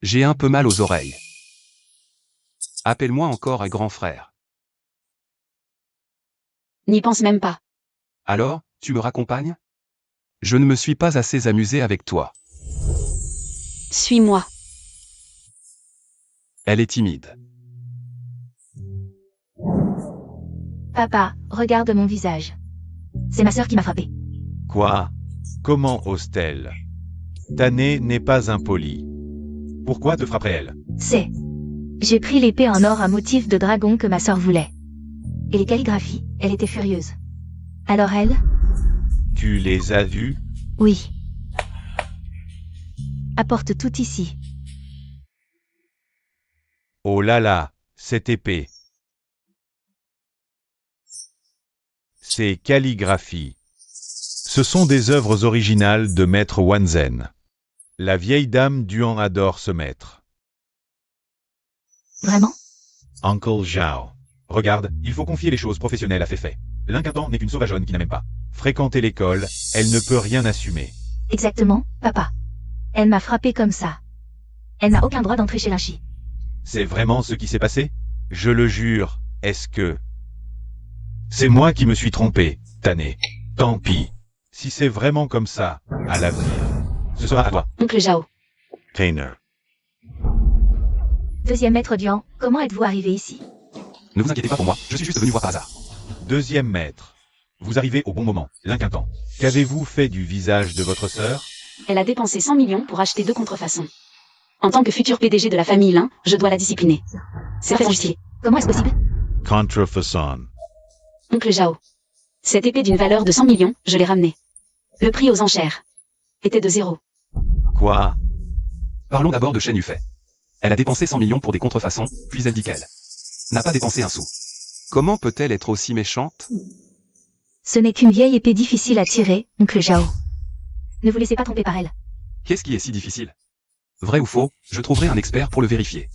J'ai un peu mal aux oreilles. Appelle-moi encore un grand frère. N'y pense même pas. Alors, tu me raccompagnes? Je ne me suis pas assez amusé avec toi. Suis-moi. Elle est timide. Papa, regarde mon visage. C'est ma sœur qui m'a frappé. Quoi? Comment ose-t-elle? Tané n'est pas impoli. Pourquoi te frapperait-elle? C'est. J'ai pris l'épée en or à motif de dragon que ma sœur voulait. Et les calligraphies, elle était furieuse. Alors elle? Tu les as vus? Oui. Apporte tout ici. Oh là là, cette épée. Ces calligraphies. Ce sont des œuvres originales de Maître Wanzen. La vieille dame Duan adore ce maître. Vraiment? Uncle Zhao. Regarde, il faut confier les choses professionnelles à Féfé. L'incantant n'est qu'une sauvageonne qui n'a même pas fréquenté l'école, elle ne peut rien assumer. Exactement, papa. Elle m'a frappé comme ça. Elle n'a aucun droit d'entrer chez Lynchi. C'est vraiment ce qui s'est passé? Je le jure, est-ce que... C'est moi qui me suis trompé, Tané. Tant pis. Si c'est vraiment comme ça, à l'avenir, ce sera à toi. Oncle Zhao. Trainer. Deuxième maître Dian, comment êtes-vous arrivé ici? Ne vous inquiétez pas pour moi, je suis juste venu voir par hasard. Deuxième maître. Vous arrivez au bon moment, l'incantant. Qu'avez-vous fait du visage de votre sœur? Elle a dépensé 100 millions pour acheter 2 contrefaçons. En tant que futur PDG de la famille Lin, je dois la discipliner. C'est très injustifié. Comment est-ce possible? Contrefaçon. Oncle Zhao. Cette épée d'une valeur de 100 millions, je l'ai ramenée. Le prix aux enchères était de 0. Quoi? Parlons d'abord de Shen Yufei. Elle a dépensé 100 millions pour des contrefaçons, puis elle dit qu'elle n'a pas dépensé un sou. Comment peut-elle être aussi méchante? Ce n'est qu'une vieille épée difficile à tirer, oncle Zhao. Ne vous laissez pas tromper par elle. Qu'est-ce qui est si difficile? Vrai ou faux, je trouverai un expert pour le vérifier.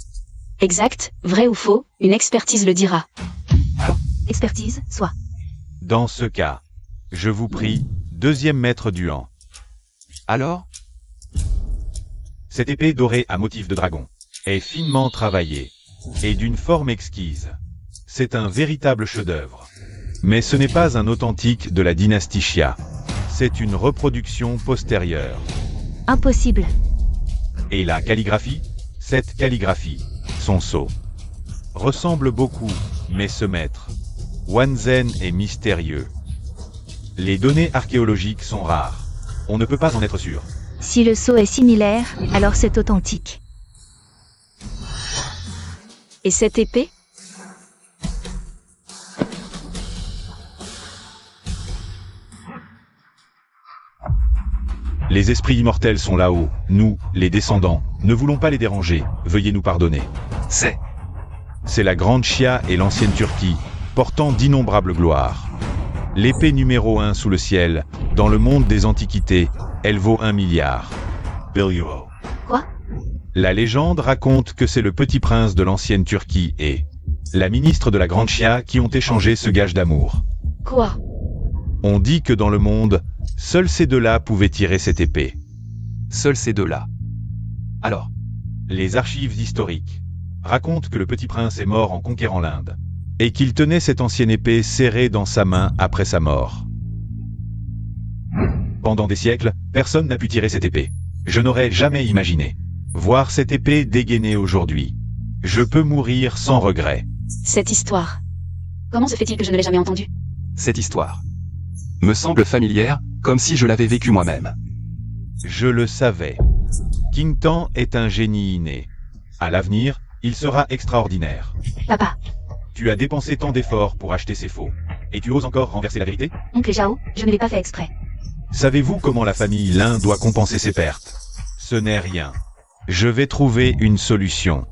Exact, vrai ou faux, une expertise le dira. Expertise, soit. Dans ce cas, je vous prie, deuxième maître Duan. Alors? Cette épée dorée à motif de dragon est finement travaillée et d'une forme exquise. C'est un véritable chef-d'œuvre. Mais ce n'est pas un authentique de la dynastie Xia. C'est une reproduction postérieure. Impossible. Et la calligraphie? Cette calligraphie, son sceau, ressemble beaucoup, mais ce maître, Wanzen, est mystérieux. Les données archéologiques sont rares. On ne peut pas en être sûr. Si le sceau est similaire, alors c'est authentique. Et cette épée? Les esprits immortels sont là-haut. Nous, les descendants, ne voulons pas les déranger. Veuillez nous pardonner. C'est la Grande Xia et l'ancienne Turquie, portant d'innombrables gloires. L'épée numéro 1 sous le ciel, dans le monde des antiquités, elle vaut 1 milliard. Billion. Quoi? La légende raconte que c'est le petit prince de l'ancienne Turquie et la ministre de la Grande Xia qui ont échangé ce gage d'amour. Quoi? On dit que dans le monde, seuls ces deux-là pouvaient tirer cette épée. Seuls ces deux-là. Alors? Les archives historiques racontent que le petit prince est mort en conquérant l'Inde, et qu'il tenait cette ancienne épée serrée dans sa main après sa mort. Pendant des siècles, personne n'a pu tirer cette épée. Je n'aurais jamais imaginé. Voir cette épée dégainée aujourd'hui. Je peux mourir sans regret. Cette histoire. Comment se fait-il que je ne l'ai jamais entendue? Cette histoire me semble familière, comme si je l'avais vécue moi-même. Je le savais. King Tan est un génie inné. À l'avenir, il sera extraordinaire. Papa, Tu as dépensé tant d'efforts pour acheter ces faux. Et tu oses encore renverser la vérité? oncle Zhao, je ne l'ai pas fait exprès. Savez-vous comment la famille Lin doit compenser ses pertes? Ce n'est rien. Je vais trouver une solution.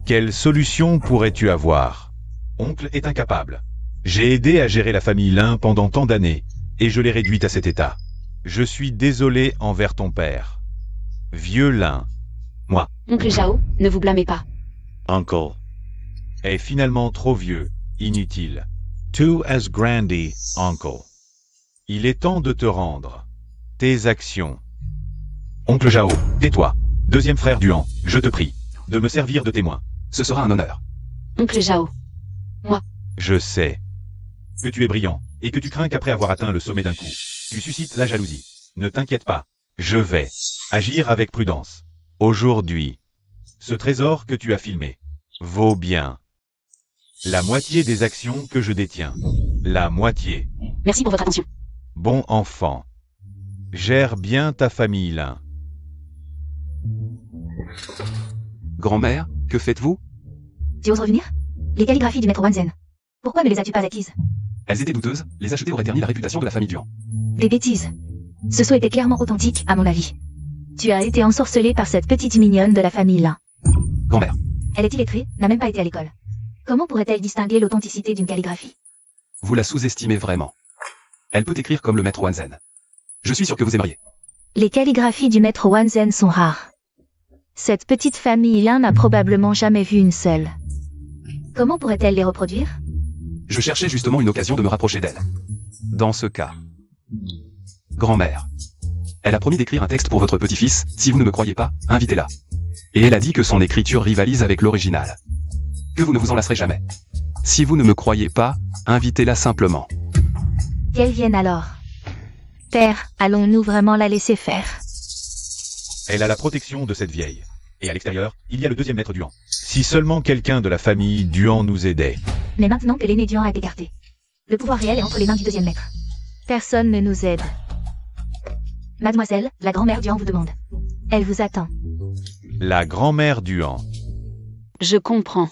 Quelle solution pourrais-tu avoir? Oncle est incapable. J'ai aidé à gérer la famille Lin pendant tant d'années, et je l'ai réduite à cet état. Je suis désolé envers ton père. Vieux Lin. Moi, Oncle Zhao, ne vous blâmez pas. Uncle, est finalement trop vieux, inutile. Too as grandy, Uncle. Il est temps de te rendre. Tes actions. Oncle Zhao, tais-toi. Deuxième frère Duan, je te prie, de me servir de témoin. Ce sera un honneur. Oncle Zhao. Je sais que tu es brillant, et que tu crains qu'après avoir atteint le sommet d'un coup, tu suscites la jalousie. Ne t'inquiète pas, je vais agir avec prudence. Aujourd'hui, ce trésor que tu as filmé vaut bien la moitié des actions que je détiens. La moitié. Merci pour votre attention. Bon enfant. Gère bien ta famille, Lin. Grand-mère, que faites-vous? Tu oses revenir? Les calligraphies du maître Wanzhen. Pourquoi ne les as-tu pas acquises? Elles étaient douteuses, les acheter aurait terni la réputation de la famille Duan. Des bêtises. Ce sceau était clairement authentique, à mon avis. Tu as été ensorcelé par cette petite mignonne de la famille Lin. Grand-mère, Elle est illettrée, n'a même pas été à l'école. Comment pourrait-elle distinguer l'authenticité d'une calligraphie? vous la sous-estimez vraiment. Elle peut écrire comme le maître Wanzhen. Je suis sûr que vous aimeriez. Les calligraphies du maître Wanzhen sont rares. Cette petite famille Lin n'a probablement jamais vu une seule. Comment pourrait-elle les reproduire? Je cherchais justement une occasion de me rapprocher d'elle. Dans ce cas, grand-mère, elle a promis d'écrire un texte pour votre petit-fils, si vous ne me croyez pas, invitez-la. Et elle a dit que son écriture rivalise avec l'original. Que vous ne vous en lasserez jamais. Si vous ne me croyez pas, invitez-la simplement. Qu'elle vienne alors. Père, allons-nous vraiment la laisser faire? Elle a la protection de cette vieille. Et à l'extérieur, il y a le deuxième maître Duan. Si seulement quelqu'un de la famille Duan nous aidait. Mais maintenant que l'aîné Duan a été écarté, le pouvoir réel est entre les mains du deuxième maître. Personne ne nous aide. Mademoiselle, la grand-mère Duan vous demande. Elle vous attend. La grand-mère Duan. Je comprends.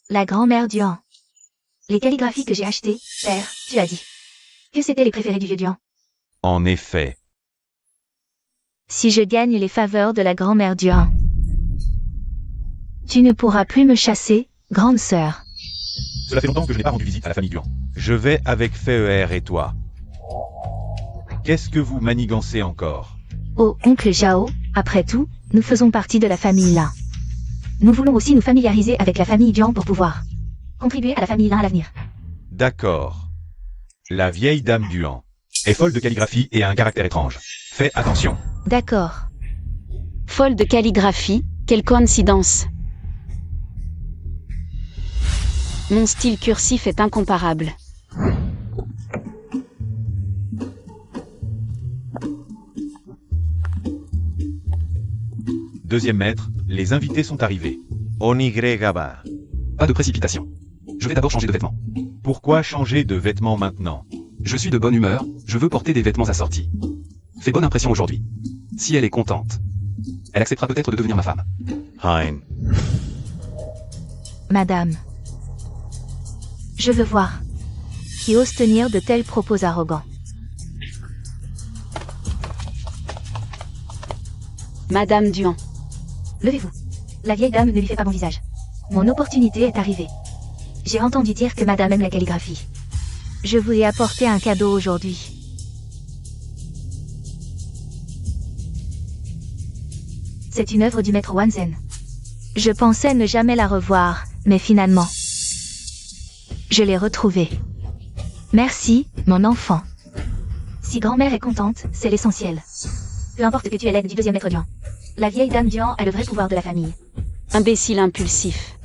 La grand-mère Duan. Les calligraphies que j'ai achetées, père, tu as dit. Que c'étaient les préférés du vieux Duan. En effet. Si je gagne les faveurs de la grand-mère Duan, tu ne pourras plus me chasser, grande sœur. Cela fait longtemps que je n'ai pas rendu visite à la famille Duan. Je vais avec Feier et toi. Qu'est-ce que vous manigancez encore? Oh, oncle Zhao, après tout, nous faisons partie de la famille Lin. Nous voulons aussi nous familiariser avec la famille Duan pour pouvoir contribuer à la famille Lin à l'avenir. D'accord. La vieille dame Duan est folle de calligraphie et a un caractère étrange. Fais attention. D'accord. Folle de calligraphie, quelle coïncidence. Mon style cursif est incomparable. Deuxième maître, les invités sont arrivés. Onigregaba. Pas de précipitation. Je vais d'abord changer de vêtements. Pourquoi changer de vêtements maintenant? Je suis de bonne humeur, je veux porter des vêtements assortis. Fais bonne impression aujourd'hui. Si elle est contente, elle acceptera peut-être de devenir ma femme. Hein. Madame. Je veux voir. Qui ose tenir de tels propos arrogants? Madame Duan. Levez-vous. La vieille dame ne lui fait pas bon visage. Mon opportunité est arrivée. J'ai entendu dire que madame aime la calligraphie. Je vous ai apporté un cadeau aujourd'hui. C'est une œuvre du maître Wanzhen. Je pensais ne jamais la revoir, mais finalement, je l'ai retrouvée. Merci, mon enfant. Si grand-mère est contente, c'est l'essentiel. Peu importe que tu aies l'aide du deuxième maître Duan. La vieille dame Duan a le vrai pouvoir de la famille. Imbécile impulsif.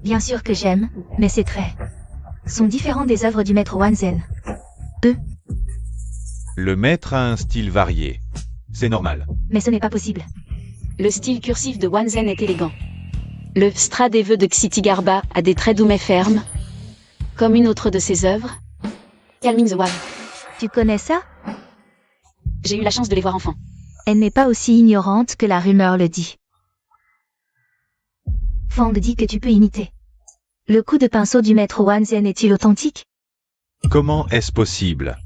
Bien sûr que j'aime, mais ces traits sont différents des œuvres du maître Wanzhen. Le maître a un style varié. C'est normal. Mais ce n'est pas possible. Le style cursif de Wanzen est élégant. Le Stra des vœux de Xitigarbha a des traits doux mais fermes, comme une autre de ses œuvres. Calming the Wave. Tu connais ça? J'ai eu la chance de les voir enfant. Elle n'est pas aussi ignorante que la rumeur le dit. Fang dit que tu peux imiter. Le coup de pinceau du maître Wanzen est-il authentique? Comment est-ce possible?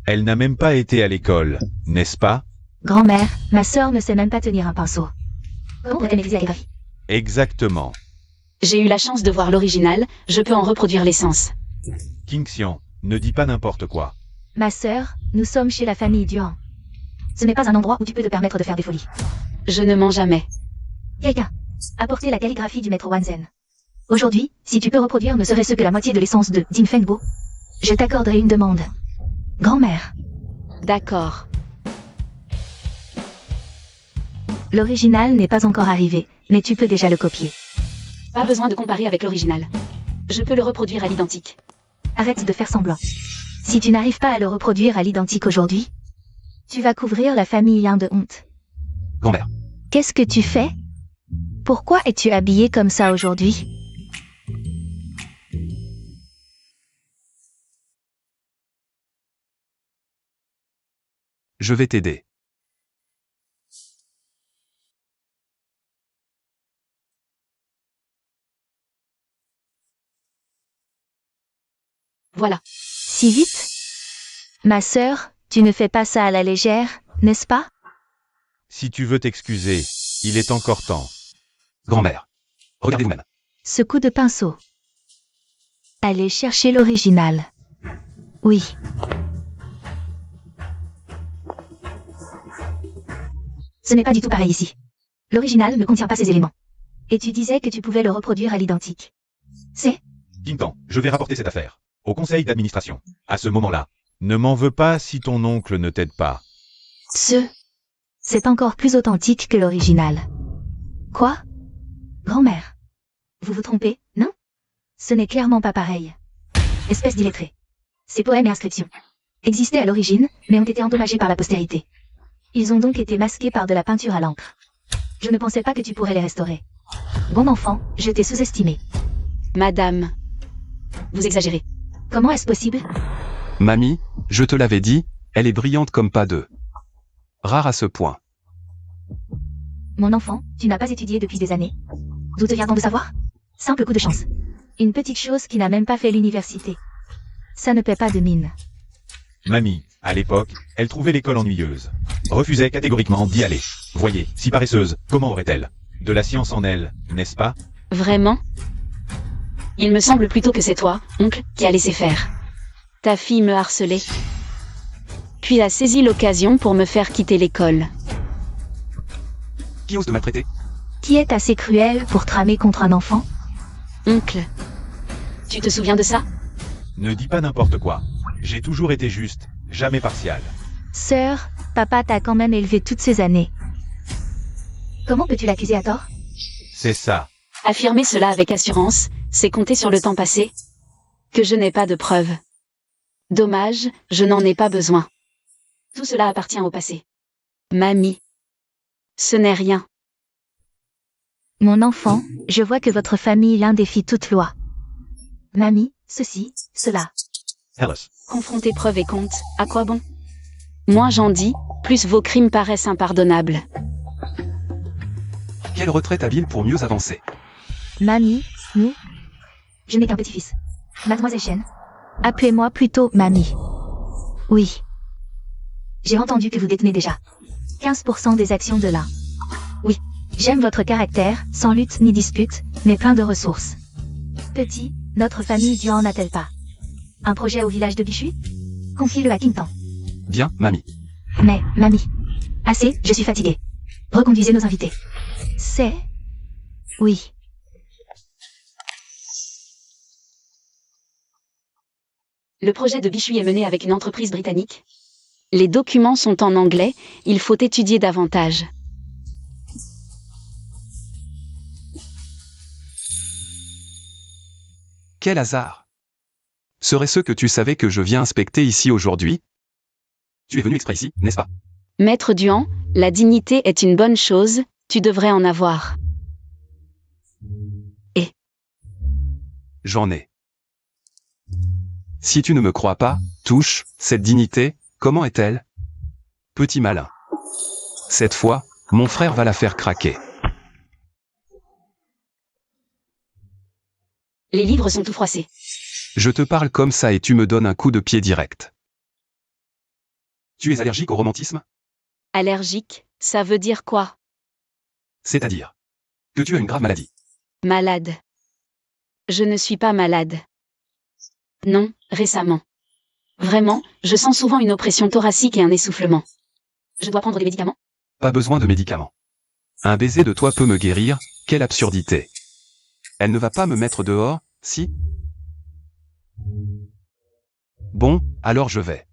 Elle n'a même pas été à l'école, n'est-ce pas? Grand-mère, ma sœur ne sait même pas tenir un pinceau. Comment pourrait-elle maîtriser la calligraphie? Exactement. J'ai eu la chance de voir l'original, je peux en reproduire l'essence. Qingxian, ne dis pas n'importe quoi. Ma sœur, nous sommes chez la famille Duan. Ce n'est pas un endroit où tu peux te permettre de faire des folies. Je ne mens jamais. Quelqu'un, apportez la calligraphie du maître Wanzen. Aujourd'hui, si tu peux reproduire ne serait-ce que la moitié de l'essence de Din Fengbo, je t'accorderai une demande. Grand-mère, D'accord. l'original n'est pas encore arrivé, mais tu peux déjà le copier. Pas besoin de comparer avec l'original. Je peux le reproduire à l'identique. Arrête de faire semblant. Si tu n'arrives pas à le reproduire à l'identique aujourd'hui, tu vas couvrir la famille Lin de honte. Grand-mère. Qu'est-ce que tu fais? Pourquoi es-tu habillé comme ça aujourd'hui? Je vais t'aider. Voilà. Si vite? Ma sœur, tu ne fais pas ça à la légère, n'est-ce pas? Si tu veux t'excuser, il est encore temps. Grand-mère. Regardez vous-même. Ce coup de pinceau. Allez chercher l'original. Oui. Ce n'est pas du tout pareil ici. L'original ne contient pas ces éléments. Et tu disais que tu pouvais le reproduire à l'identique. C'est... Qingtan, je vais rapporter cette affaire au conseil d'administration. À ce moment-là, ne m'en veux pas si ton oncle ne t'aide pas. C'est encore plus authentique que l'original. Quoi? Grand-mère. Vous vous trompez, non? Ce n'est clairement pas pareil. Espèce d'illettré. Ces poèmes et inscriptions existaient à l'origine, mais ont été endommagés par la postérité. Ils ont donc été masqués par de la peinture à l'encre. Je ne pensais pas que tu pourrais les restaurer. Bon enfant, je t'ai sous-estimé. Madame. Vous exagérez. Comment est-ce possible? Mamie, je te l'avais dit, elle est brillante comme pas deux. Rare à ce point. Mon enfant, tu n'as pas étudié depuis des années. D'où te vient-on de savoir? Simple coup de chance. Une petite chose qui n'a même pas fait l'université. Ça ne paie pas de mine. Mamie, à l'époque, elle trouvait l'école ennuyeuse. Refusait catégoriquement d'y aller. Voyez, si paresseuse, comment aurait-elle de la science en elle, n'est-ce pas? Vraiment? Il me semble plutôt que c'est toi, oncle, qui a laissé faire. Ta fille me harcelait. Puis a saisi l'occasion pour me faire quitter l'école. Qui ose te maltraiter? Qui est assez cruel pour tramer contre un enfant? Oncle. Tu te souviens de ça? Ne dis pas n'importe quoi. J'ai toujours été juste, jamais partial. Sœur, papa t'a quand même élevé toutes ces années. Comment peux-tu l'accuser à tort? C'est ça. Affirmer cela avec assurance, c'est compter sur le temps passé. Que je n'ai pas de preuves. Dommage, je n'en ai pas besoin. Tout cela appartient au passé. Mamie. Ce n'est rien. Mon enfant, je vois que votre famille Lin défie toute loi. Mamie, ceci, cela. Alice. Confronter preuves et comptes, à quoi bon? Moins j'en dis, plus vos crimes paraissent impardonnables. Quelle retraite habile pour mieux avancer. Mamie, nous. Je n'ai qu'un petit-fils. Mademoiselle Chen. Appelez-moi plutôt Mamie. Oui. J'ai entendu que vous détenez déjà 15% des actions de l'un. Oui. J'aime votre caractère, sans lutte ni dispute, mais plein de ressources. Petit, notre famille Duan n'a-t-elle pas un projet au village de Bichui? Confie-le à Qingtan. Bien, mamie. Mais, mamie. Assez, je suis fatiguée. Reconduisez nos invités. C'est... Oui. Le projet de Bichui est mené avec une entreprise britannique. Les documents sont en anglais, il faut étudier davantage. Quel hasard. Serait-ce que tu savais que je viens inspecter ici aujourd'hui? Tu es venu exprès ici, n'est-ce pas? Maître Duan, la dignité est une bonne chose, tu devrais en avoir. J'en ai. Si tu ne me crois pas, touche, cette dignité, comment est-elle? Petit malin. Cette fois, mon frère va la faire craquer. Les livres sont tout froissés. Je te parle comme ça et tu me donnes un coup de pied direct. Tu es allergique au romantisme? Allergique, ça veut dire quoi? C'est-à-dire que tu as une grave maladie. Malade. Je ne suis pas malade. Non, récemment. Vraiment, je sens souvent une oppression thoracique et un essoufflement. Je dois prendre des médicaments? Pas besoin de médicaments. Un baiser de toi peut me guérir, quelle absurdité. Elle ne va pas me mettre dehors, si? Bon, alors je vais.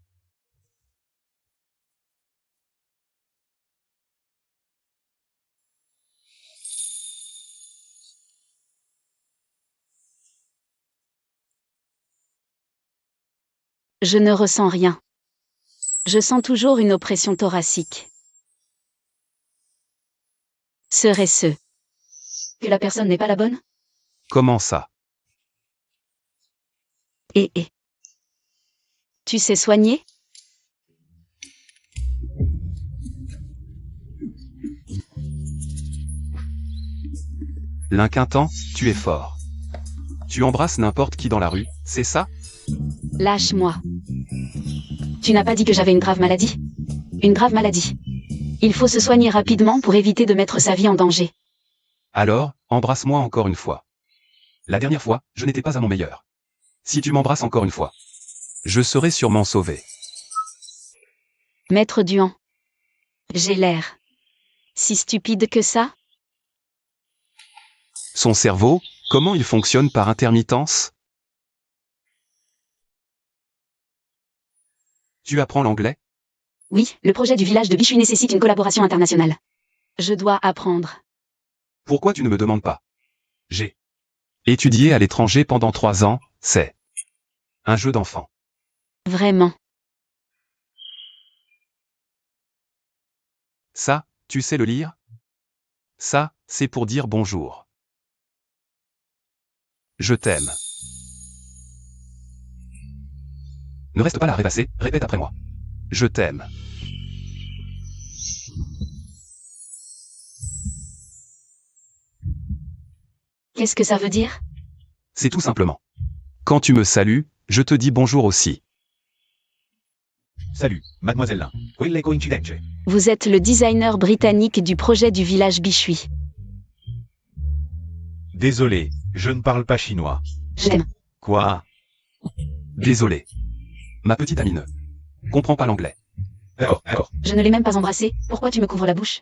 Je ne ressens rien. Je sens toujours une oppression thoracique. Serait-ce que la personne n'est pas la bonne? Comment ça? Et tu sais soigner? L'inquintant, tu es fort. Tu embrasses n'importe qui dans la rue, c'est ça? Lâche-moi. Tu n'as pas dit que j'avais une grave maladie? Une grave maladie. Il faut se soigner rapidement pour éviter de mettre sa vie en danger. Alors, embrasse-moi encore une fois. La dernière fois, je n'étais pas à mon meilleur. Si tu m'embrasses encore une fois, je serai sûrement sauvé. Maître Duan. J'ai l'air si stupide que ça? Son cerveau, comment il fonctionne par intermittence? Tu apprends l'anglais? Oui, le projet du village de Bichui nécessite une collaboration internationale. Je dois apprendre. Pourquoi tu ne me demandes pas? J'ai étudié à l'étranger pendant 3 ans, c'est un jeu d'enfant. Vraiment. Ça, tu sais le lire? Ça, c'est pour dire bonjour. Je t'aime. Ne reste pas là à rêvasser, répète après moi. Je t'aime. Qu'est-ce que ça veut dire? C'est tout simplement. Quand tu me salues, je te dis bonjour aussi. Salut, mademoiselle Lin. Quelle coïncidence. Vous êtes le designer britannique du projet du village Bichui. Désolé, je ne parle pas chinois. Je t'aime. Quoi? Désolé. Ma petite amie ne comprend pas l'anglais. D'accord. Je ne l'ai même pas embrassé, pourquoi tu me couvres la bouche?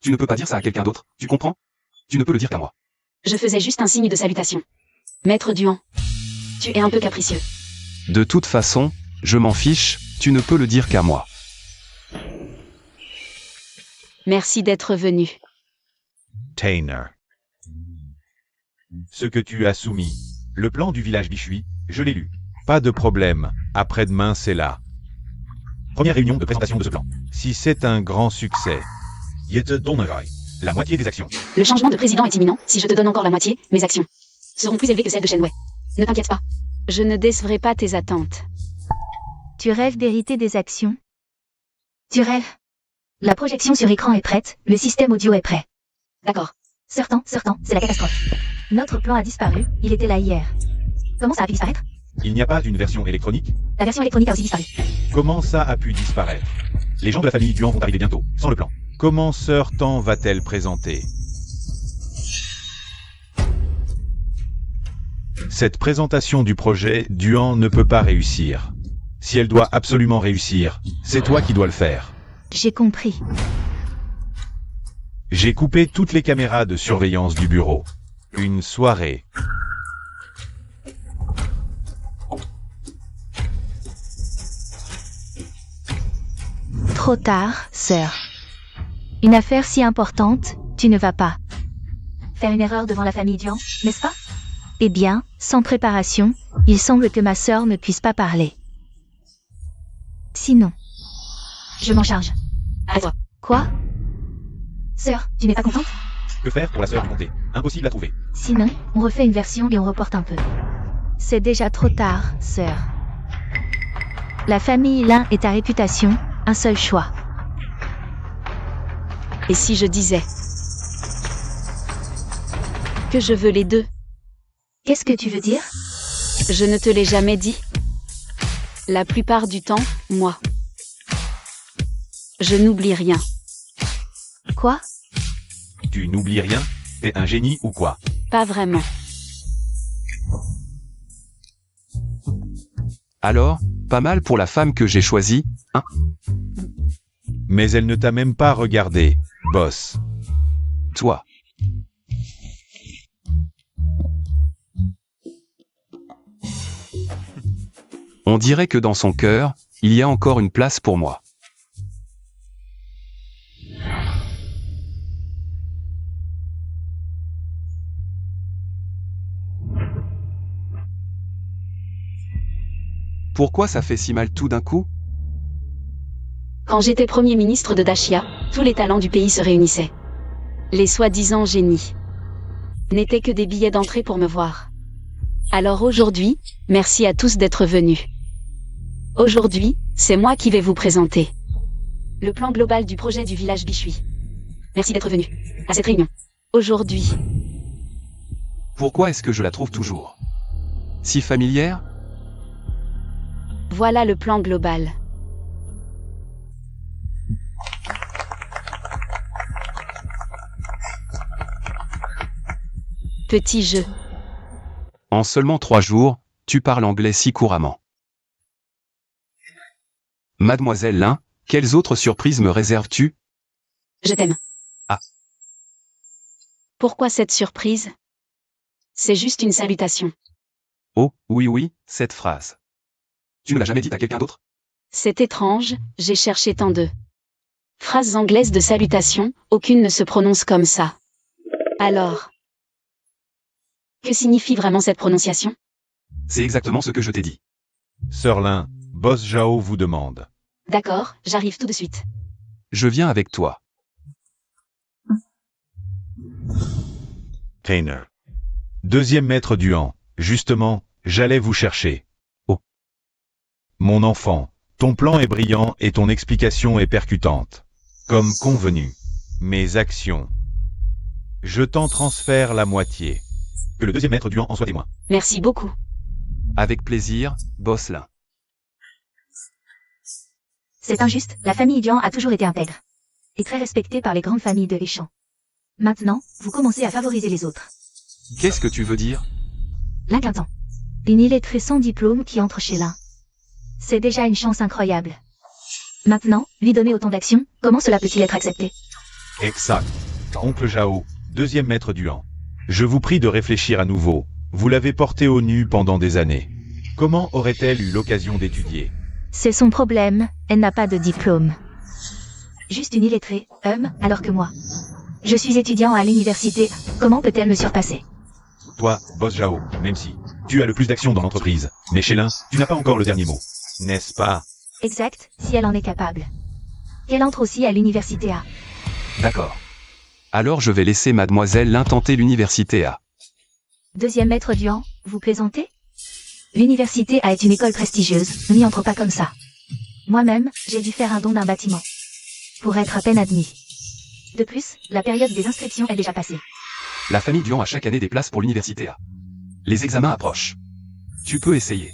Tu ne peux pas dire ça à quelqu'un d'autre, tu comprends? Tu ne peux le dire qu'à moi. Je faisais juste un signe de salutation. Maître Duan. Tu es un peu capricieux. De toute façon, je m'en fiche, tu ne peux le dire qu'à moi. Merci d'être venu. Tainer. Ce que tu as soumis, le plan du village Bichui, je l'ai lu. Pas de problème, après-demain c'est là. Première réunion de présentation de ce plan. Si c'est un grand succès, la moitié des actions. Le changement de président est imminent, si je te donne encore la moitié, mes actions seront plus élevées que celles de Shenwei. Ne t'inquiète pas. Je ne décevrai pas tes attentes. Tu rêves d'hériter des actions? Tu rêves? La projection sur écran est prête, le système audio est prêt. D'accord. Sortant, c'est la catastrophe. Notre plan a disparu, il était là hier. Comment ça a pu disparaître? Il n'y a pas une version électronique? La version électronique a aussi disparu. Comment ça a pu disparaître? Les gens de la famille Duan vont arriver bientôt, sans le plan. Comment Sœur Tan va-t-elle présenter? Cette présentation du projet Duan ne peut pas réussir. Si elle doit absolument réussir, c'est toi qui dois le faire. J'ai compris. J'ai coupé toutes les caméras de surveillance du bureau. Une soirée. Trop tard, sœur. Une affaire si importante, tu ne vas pas faire une erreur devant la famille Duan, n'est-ce pas? Eh bien, sans préparation, il semble que ma sœur ne puisse pas parler. Sinon, Je m'en charge. Arrête-toi. Quoi? Sœur, tu n'es pas contente? Que faire pour la sœur du comté? Impossible à trouver. Sinon, on refait une version et on reporte un peu. C'est déjà trop tard, sœur. La famille Lin est ta réputation, un seul choix. Et si je disais que je veux les deux? Qu'est-ce que tu veux dire? Je ne te l'ai jamais dit. La plupart du temps, moi. Je n'oublie rien. Quoi? Tu n'oublies rien? T'es un génie ou quoi? Pas vraiment. Alors, pas mal pour la femme que j'ai choisie, hein? Mais elle ne t'a même pas regardé, boss. Toi. On dirait que dans son cœur, il y a encore une place pour moi. Pourquoi ça fait si mal tout d'un coup? Quand j'étais Premier ministre de Dashia, tous les talents du pays se réunissaient. Les soi-disant génies n'étaient que des billets d'entrée pour me voir. Alors aujourd'hui, merci à tous d'être venus. Aujourd'hui, c'est moi qui vais vous présenter le plan global du projet du village Bichui. Merci d'être venus à cette réunion. Aujourd'hui, Pourquoi est-ce que je la trouve toujours si familière? voilà le plan global. Petit jeu. En seulement 3 jours, tu parles anglais si couramment. Mademoiselle Lin, quelles autres surprises me réserves-tu? Je t'aime. Ah. Pourquoi cette surprise? C'est juste une salutation. Oh, oui, cette phrase. Tu ne l'as jamais dite à quelqu'un d'autre? C'est étrange, j'ai cherché tant de phrases anglaises de salutation, aucune ne se prononce comme ça. Alors, que signifie vraiment cette prononciation? C'est exactement ce que je t'ai dit. Sœur Lin, boss Zhao vous demande. D'accord, j'arrive tout de suite. Je viens avec toi. Trainer. Deuxième maître Duan. Justement, j'allais vous chercher. Oh. Mon enfant, ton plan est brillant et ton explication est percutante. Comme convenu. Mes actions. Je t'en transfère la moitié. Que le deuxième maître Duan en soit témoin. Merci beaucoup. Avec plaisir, boss Lin. C'est injuste, la famille Dian a toujours été intègre. Et très respectée par les grandes familles de Héchan. Maintenant, vous commencez à favoriser les autres. Qu'est-ce que tu veux dire? L'un qu'un temps. Une illettrée sans diplôme qui entre chez l'un. C'est déjà une chance incroyable. Maintenant, lui donner autant d'actions, comment cela peut-il être accepté? Exact. Oncle Zhao, deuxième maître Duan. Je vous prie de réfléchir à nouveau. Vous l'avez portée au nu pendant des années. Comment aurait-elle eu l'occasion d'étudier? C'est son problème, elle n'a pas de diplôme. Juste une illettrée, alors que moi. Je suis étudiant à l'université, comment peut-elle me surpasser? Toi, boss Zhao, même si tu as le plus d'actions dans l'entreprise, mais chez l'un, tu n'as pas encore le dernier mot. N'est-ce pas? Exact, si elle en est capable. Qu'elle entre aussi à l'université A. D'accord. Alors je vais laisser mademoiselle Lin tenter l'université A. Deuxième maître Duan, vous plaisantez? L'université A est une école prestigieuse, on n'y entre pas comme ça. Moi-même, j'ai dû faire un don d'un bâtiment. Pour être à peine admis. De plus, la période des inscriptions est déjà passée. La famille Duan a chaque année des places pour l'université A. Les examens approchent. Tu peux essayer.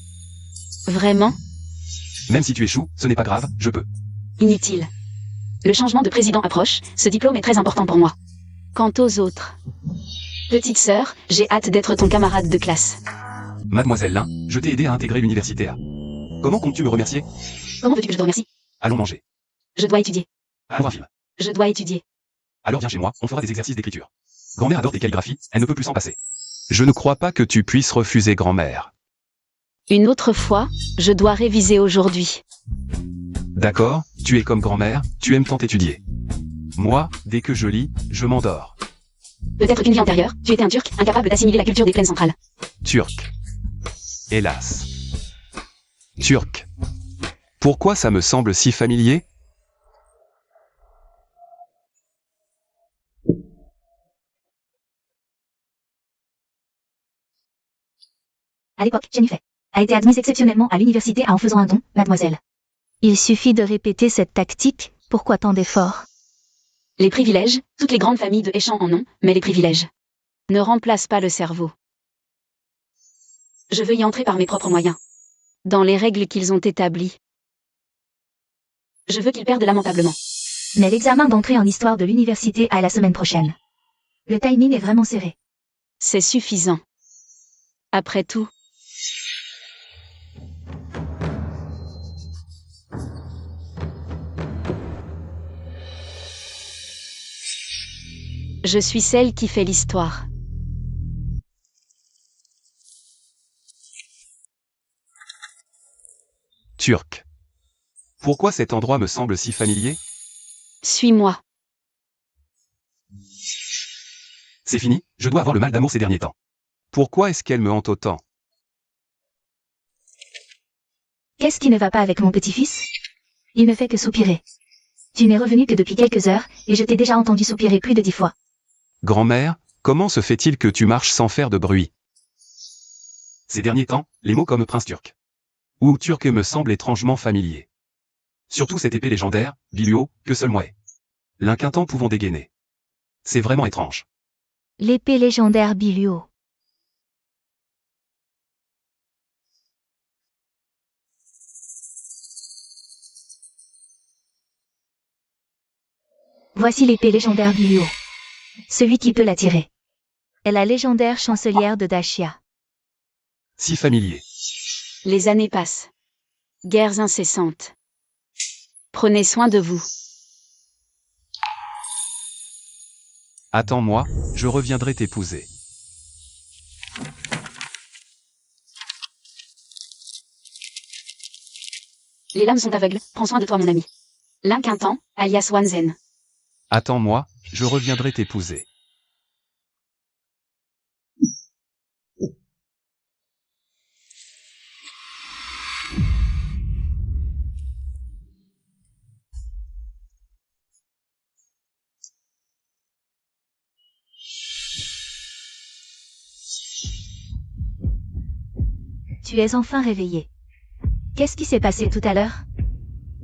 Vraiment? Même si tu échoues, ce n'est pas grave, je peux. Inutile. Le changement de président approche, ce diplôme est très important pour moi. Quant aux autres. Petite sœur, j'ai hâte d'être ton camarade de classe. Mademoiselle Lin, je t'ai aidé à intégrer l'université A. Comment comptes-tu me remercier? Comment veux-tu que je te remercie? Allons manger. Je dois étudier. Allons un film. Je dois étudier. Alors viens chez moi, on fera des exercices d'écriture. Grand-mère adore tes calligraphies, elle ne peut plus s'en passer. Je ne crois pas que tu puisses refuser grand-mère. Une autre fois, je dois réviser aujourd'hui. D'accord, tu es comme grand-mère, tu aimes tant étudier. Moi, dès que je lis, je m'endors. Peut-être qu'une vie antérieure, tu étais un Turc, incapable d'assimiler la culture des plaines centrales. Turc. Hélas. Turc. Pourquoi ça me semble si familier? À l'époque, Jennifer a été admise exceptionnellement à l'université en faisant un don, mademoiselle. Il suffit de répéter cette tactique, pourquoi tant d'efforts? Les privilèges, toutes les grandes familles de Échamps en ont, mais les privilèges ne remplacent pas le cerveau. Je veux y entrer par mes propres moyens, dans les règles qu'ils ont établies. Je veux qu'ils perdent lamentablement. Mais l'examen d'entrée en histoire de l'université est la semaine prochaine. Le timing est vraiment serré. C'est suffisant. Après tout, je suis celle qui fait l'histoire. Turc. Pourquoi cet endroit me semble si familier? Suis-moi. C'est fini, je dois avoir le mal d'amour ces derniers temps. Pourquoi est-ce qu'elle me hante autant? Qu'est-ce qui ne va pas avec mon petit-fils? Il ne fait que soupirer. Tu n'es revenu que depuis quelques heures, et je t'ai déjà entendu soupirer plus de 10 fois. Grand-mère, comment se fait-il que tu marches sans faire de bruit? Ces derniers temps, les mots comme prince turc ou turc me semblent étrangement familiers. Surtout cette épée légendaire, Biluo, que seul moi et l'Inquintant pouvons dégainer. C'est vraiment étrange. L'épée légendaire Biluo. Voici l'épée légendaire Biluo. Celui qui peut la tirer est la légendaire chancelière de Dashia. Si familier. Les années passent. Guerres incessantes. Prenez soin de vous. Attends-moi, je reviendrai t'épouser. Les lames sont aveugles, prends soin de toi mon ami. L'Inquintant, alias Wanzen. Attends-moi, je reviendrai t'épouser. Tu es enfin réveillé. Qu'est-ce qui s'est passé tout à l'heure?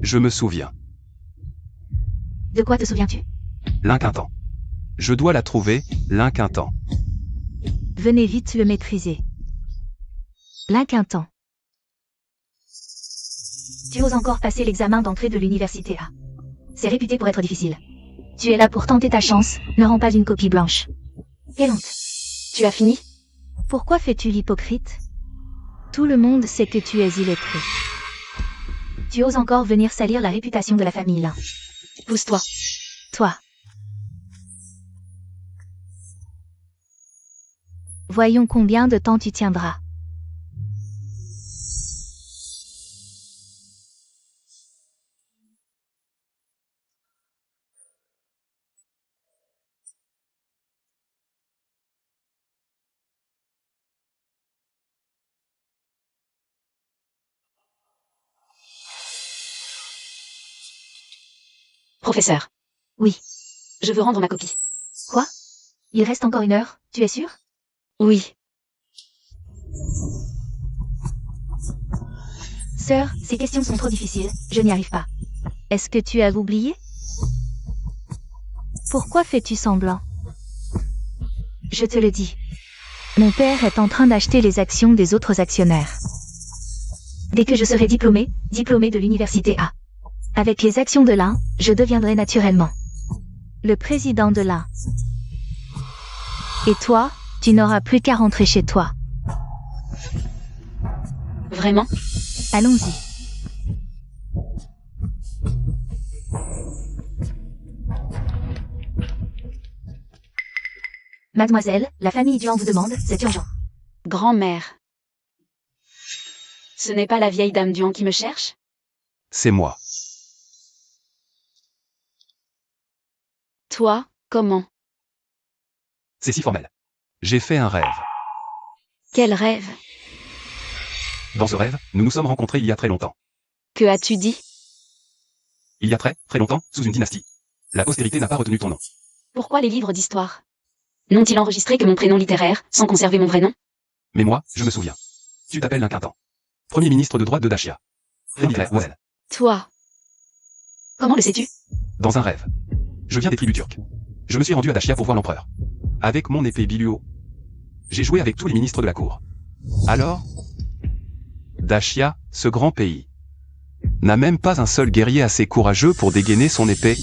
Je me souviens. De quoi te souviens-tu? L'Inquintant. Je dois la trouver, l'Inquintant. Venez vite le maîtriser. L'Inquintant. Tu oses encore passer l'examen d'entrée de l'université A. C'est réputé pour être difficile. Tu es là pour tenter ta chance, ne rends pas une copie blanche. Quelle honte. Tu as fini? Pourquoi fais-tu l'hypocrite? Tout le monde sait que tu es illettré. Tu oses encore venir salir la réputation de la famille là. Pousse-toi. Toi. Voyons combien de temps tu tiendras. Professeur. Oui. Je veux rendre ma copie. Quoi? Il reste encore 1 heure, tu es sûr? Oui. Sœur, ces questions sont trop difficiles, je n'y arrive pas. Est-ce que tu as oublié? Pourquoi fais-tu semblant? Je te le dis. Mon père est en train d'acheter les actions des autres actionnaires. Dès que je serai diplômé de l'université A. Avec les actions de l'un, je deviendrai naturellement le président de l'un. Et toi, tu n'auras plus qu'à rentrer chez toi. Vraiment? Allons-y. Mademoiselle, la famille Duan vous demande, c'est urgent. Grand-mère. Ce n'est pas la vieille dame Duan qui me cherche? C'est moi. Toi, comment? C'est si formel. J'ai fait un rêve. Quel rêve? Dans ce rêve, nous nous sommes rencontrés il y a très longtemps. Que as-tu dit? Il y a très, très longtemps, sous une dynastie. La postérité n'a pas retenu ton nom. Pourquoi les livres d'histoire n'ont-ils enregistré que mon prénom littéraire, sans conserver mon vrai nom? Mais moi, je me souviens. Tu t'appelles Linquintan. Premier ministre de droite de Dachia. Ouais. Toi. Comment le sais-tu? Dans un rêve. Je viens des tribus turques. Je me suis rendu à Dachia pour voir l'empereur. Avec mon épée Biluo. J'ai joué avec tous les ministres de la cour. Alors, Dachia, ce grand pays, n'a même pas un seul guerrier assez courageux pour dégainer son épée.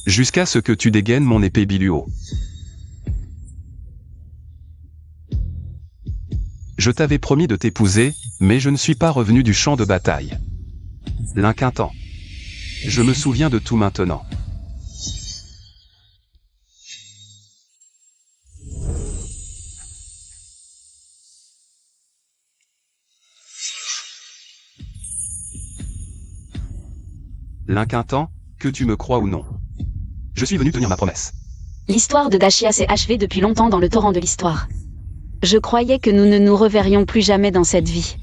Jusqu'à ce que tu dégaines mon épée Biluo. Je t'avais promis de t'épouser, mais je ne suis pas revenu du champ de bataille. Linquintan. Je me souviens de tout maintenant. Linquintan, que tu me crois ou non. Je suis venu tenir ma promesse. L'histoire de Dachia s'est achevée depuis longtemps dans le torrent de l'histoire. Je croyais que nous ne nous reverrions plus jamais dans cette vie.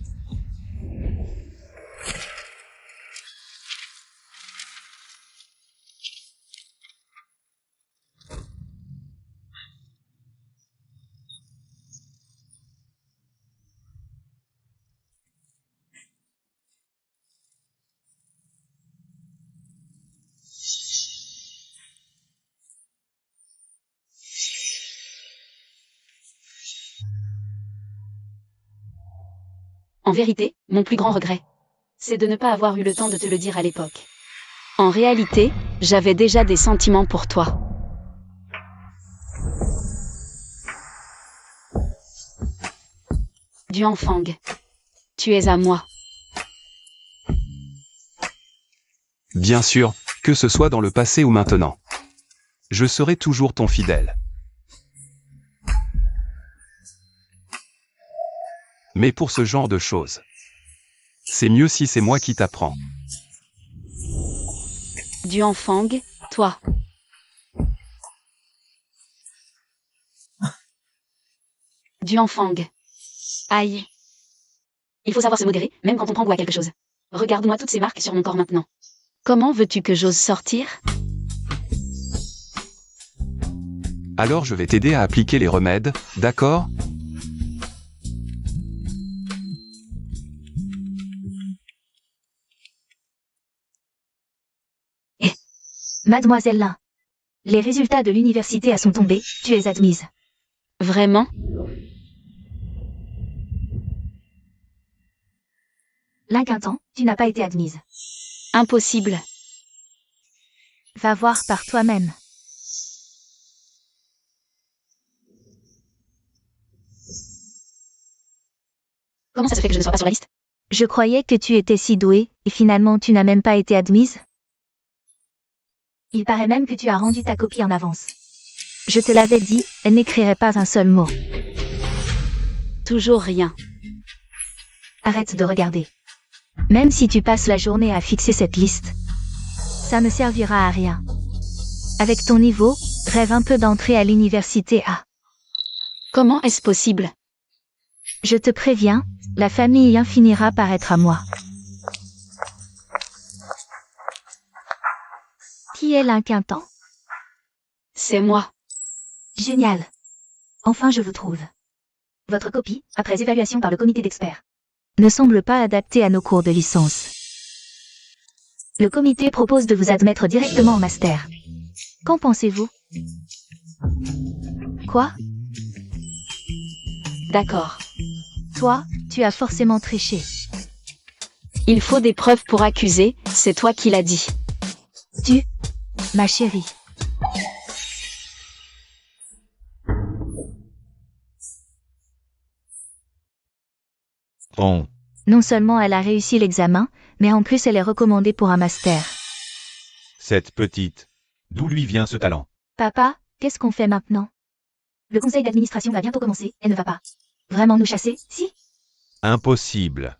En vérité, mon plus grand regret, c'est de ne pas avoir eu le temps de te le dire à l'époque. En réalité, j'avais déjà des sentiments pour toi. Duanfang, tu es à moi. Bien sûr, que ce soit dans le passé ou maintenant. Je serai toujours ton fidèle. Mais pour ce genre de choses, c'est mieux si c'est moi qui t'apprends. Duanfang, toi. Duanfang. Aïe. Il faut savoir se modérer, même quand on prend goût à quelque chose. Regarde-moi toutes ces marques sur mon corps maintenant. Comment veux-tu que j'ose sortir? Alors je vais t'aider à appliquer les remèdes, d'accord? Mademoiselle Lin. Les résultats de l'université sont tombés, tu es admise. Vraiment? Linquintan, tu n'as pas été admise. Impossible. Va voir par toi-même. Comment ça se fait que je ne sois pas sur la liste? Je croyais que tu étais si douée, et finalement tu n'as même pas été admise. Il paraît même que tu as rendu ta copie en avance. Je te l'avais dit, elle n'écrirait pas un seul mot. Toujours rien. Arrête de regarder. Même si tu passes la journée à fixer cette liste, ça ne servira à rien. Avec ton niveau, rêve un peu d'entrer à l'université A. Comment est-ce possible? Je te préviens, la famille finira par être à moi. Qui est Linquintan? C'est moi. Génial. Enfin je vous trouve. Votre copie, après évaluation par le comité d'experts, ne semble pas adaptée à nos cours de licence. Le comité propose de vous admettre directement au master. Qu'en pensez-vous? Quoi? D'accord. Toi, tu as forcément triché. Il faut des preuves pour accuser, c'est toi qui l'as dit. Ma chérie. On. Non seulement elle a réussi l'examen, mais en plus elle est recommandée pour un master. Cette petite. D'où lui vient ce talent? Papa, qu'est-ce qu'on fait maintenant? Le conseil d'administration va bientôt commencer, elle ne va pas vraiment nous chasser, si? Impossible.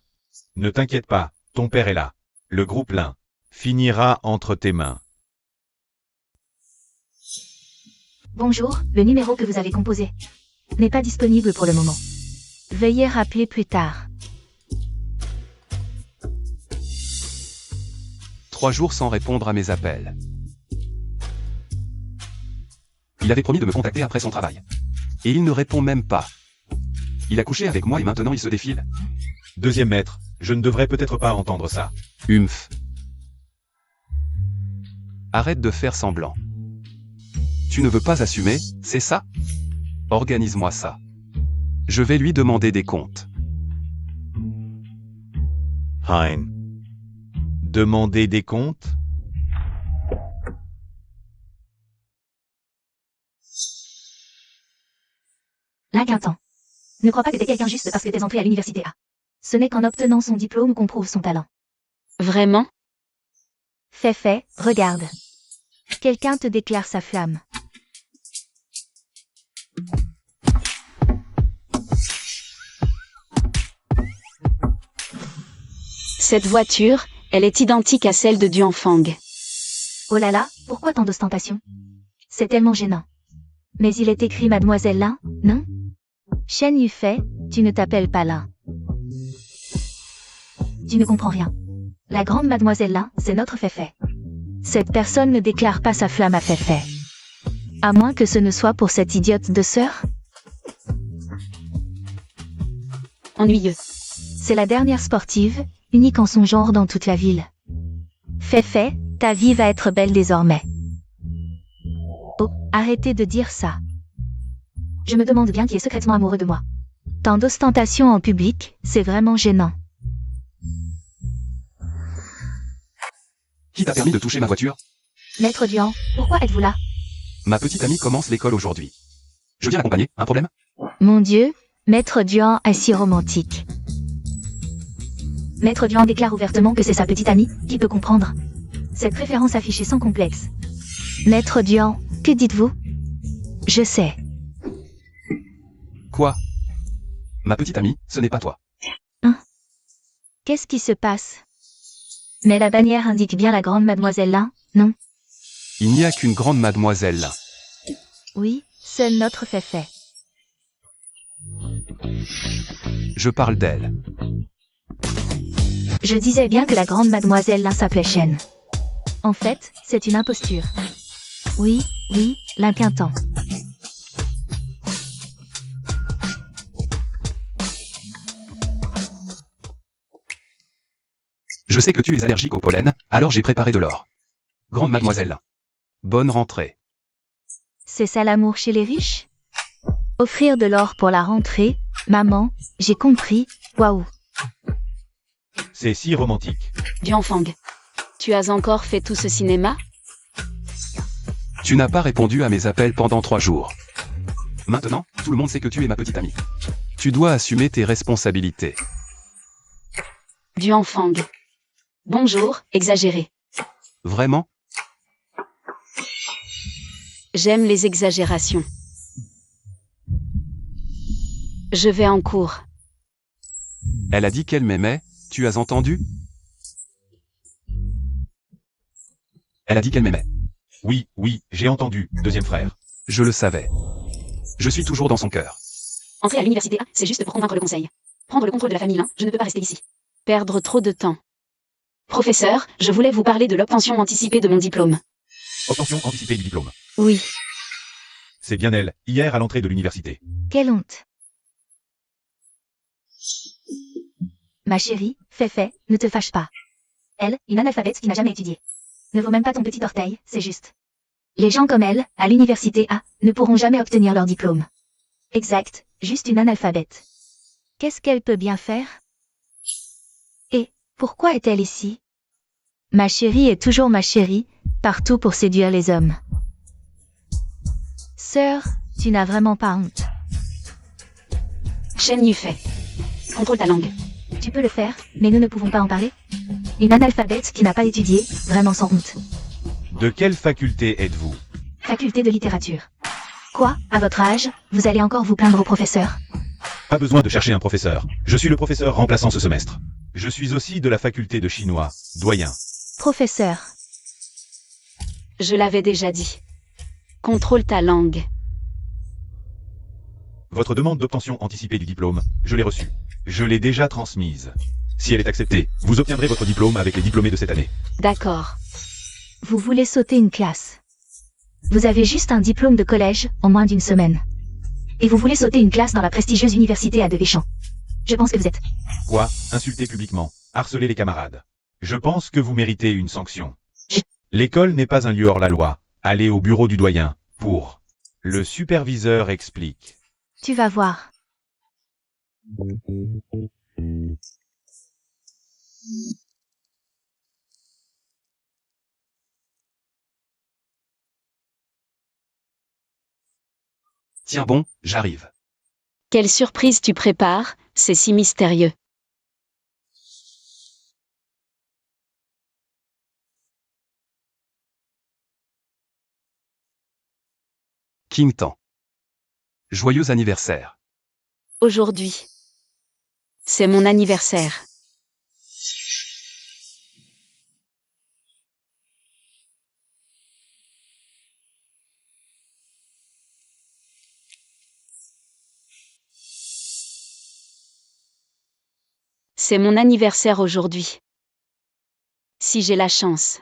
Ne t'inquiète pas, ton père est là. Le groupe Lin finira entre tes mains. Bonjour, le numéro que vous avez composé n'est pas disponible pour le moment. Veuillez rappeler plus tard. 3 jours sans répondre à mes appels. Il avait promis de me contacter après son travail. Et il ne répond même pas. Il a couché avec moi et maintenant il se défile. Deuxième maître, je ne devrais peut-être pas entendre ça. Humph. Arrête de faire semblant. Tu ne veux pas assumer, c'est ça? Organise-moi ça. Je vais lui demander des comptes. Hein. Demander des comptes? L'inquintant. Ne crois pas que t'es quelqu'un juste parce que t'es entré à l'université A. Ce n'est qu'en obtenant son diplôme qu'on prouve son talent. Vraiment? Fait, regarde. Quelqu'un te déclare sa flamme. Cette voiture, elle est identique à celle de Duanfang. Oh là là, pourquoi tant d'ostentation? C'est tellement gênant. Mais il est écrit Mademoiselle Lin, non? Shen Yufei, tu ne t'appelles pas Lin. Tu ne comprends rien. La grande Mademoiselle Lin, c'est notre Féfé. Cette personne ne déclare pas sa flamme à Féfé. À moins que ce ne soit pour cette idiote de sœur. Ennuyeux. C'est la dernière sportive, unique en son genre dans toute la ville. Féfé, ta vie va être belle désormais. Oh, arrêtez de dire ça. Je me demande bien qui est secrètement amoureux de moi. Tant d'ostentation en public, c'est vraiment gênant. Qui t'a permis de toucher ma voiture? Maître Duan, pourquoi êtes-vous là? Ma petite amie commence l'école aujourd'hui. Je viens l'accompagner, un problème? Mon Dieu, Maître Duan est si romantique. Maître Duan déclare ouvertement que c'est sa petite amie, qui peut comprendre. Cette préférence affichée sans complexe. Maître Duan, que dites-vous? Je sais. Quoi? Ma petite amie, ce n'est pas toi. Qu'est-ce qui se passe? Mais la bannière indique bien la grande mademoiselle là, non? Il n'y a qu'une grande mademoiselle là. Oui, seul notre Féfé. Je parle d'elle. Je disais bien que la grande mademoiselle là s'appelait Shen. En fait, c'est une imposture. Oui, l'inquintant. Je sais que tu es allergique au pollen, alors j'ai préparé de l'or. Grande mademoiselle. Bonne rentrée. C'est ça l'amour chez les riches? Offrir de l'or pour la rentrée, maman, j'ai compris, waouh. C'est si romantique. Duanfang. Tu as encore fait tout ce cinéma? Tu n'as pas répondu à mes appels pendant 3 jours. Maintenant, tout le monde sait que tu es ma petite amie. Tu dois assumer tes responsabilités. Duanfang. Bonjour, exagéré. Vraiment? J'aime les exagérations. Je vais en cours. Elle a dit qu'elle m'aimait, tu as entendu? Elle a dit qu'elle m'aimait. Oui, j'ai entendu, deuxième frère. Je le savais. Je suis toujours dans son cœur. Entrer à l'université A, c'est juste pour convaincre le conseil. Prendre le contrôle de la famille Lin, je ne peux pas rester ici. Perdre trop de temps. Professeur, je voulais vous parler de l'obtention anticipée de mon diplôme. Obtention anticipée du diplôme. Oui. C'est bien elle, hier à l'entrée de l'université. Quelle honte. Ma chérie, Féfé, ne te fâche pas. Elle, une analphabète qui n'a jamais étudié. Ne vaut même pas ton petit orteil, c'est juste. Les gens comme elle, à l'université A, ne pourront jamais obtenir leur diplôme. Exact, juste une analphabète. Qu'est-ce qu'elle peut bien faire? Et, pourquoi est-elle ici? Ma chérie est toujours ma chérie, partout pour séduire les hommes. Sœur, tu n'as vraiment pas honte. Shen Yufei. Contrôle ta langue. Tu peux le faire, mais nous ne pouvons pas en parler. Une analphabète qui n'a pas étudié, vraiment sans honte. De quelle faculté êtes-vous? Faculté de littérature. Quoi, à votre âge, vous allez encore vous plaindre au professeur? Pas besoin de chercher un professeur. Je suis le professeur remplaçant ce semestre. Je suis aussi de la faculté de chinois, doyen. Professeur. Je l'avais déjà dit. Contrôle ta langue. Votre demande d'obtention anticipée du diplôme, je l'ai reçue. Je l'ai déjà transmise. Si elle est acceptée, vous obtiendrez votre diplôme avec les diplômés de cette année. D'accord. Vous voulez sauter une classe. Vous avez juste un diplôme de collège en moins d'une semaine. et vous voulez sauter une classe dans la prestigieuse université à Devéchamps. Je pense que vous êtes... Quoi? Insulter publiquement, harceler les camarades. Je pense que vous méritez une sanction. L'école n'est pas un lieu hors la loi. Allez au bureau du doyen, pour... Le superviseur explique. Tu vas voir. Tiens bon, j'arrive. Quelle surprise tu prépares, c'est si mystérieux. King Tan. Joyeux anniversaire. Aujourd'hui. C'est mon anniversaire. C'est mon anniversaire aujourd'hui. Si j'ai la chance.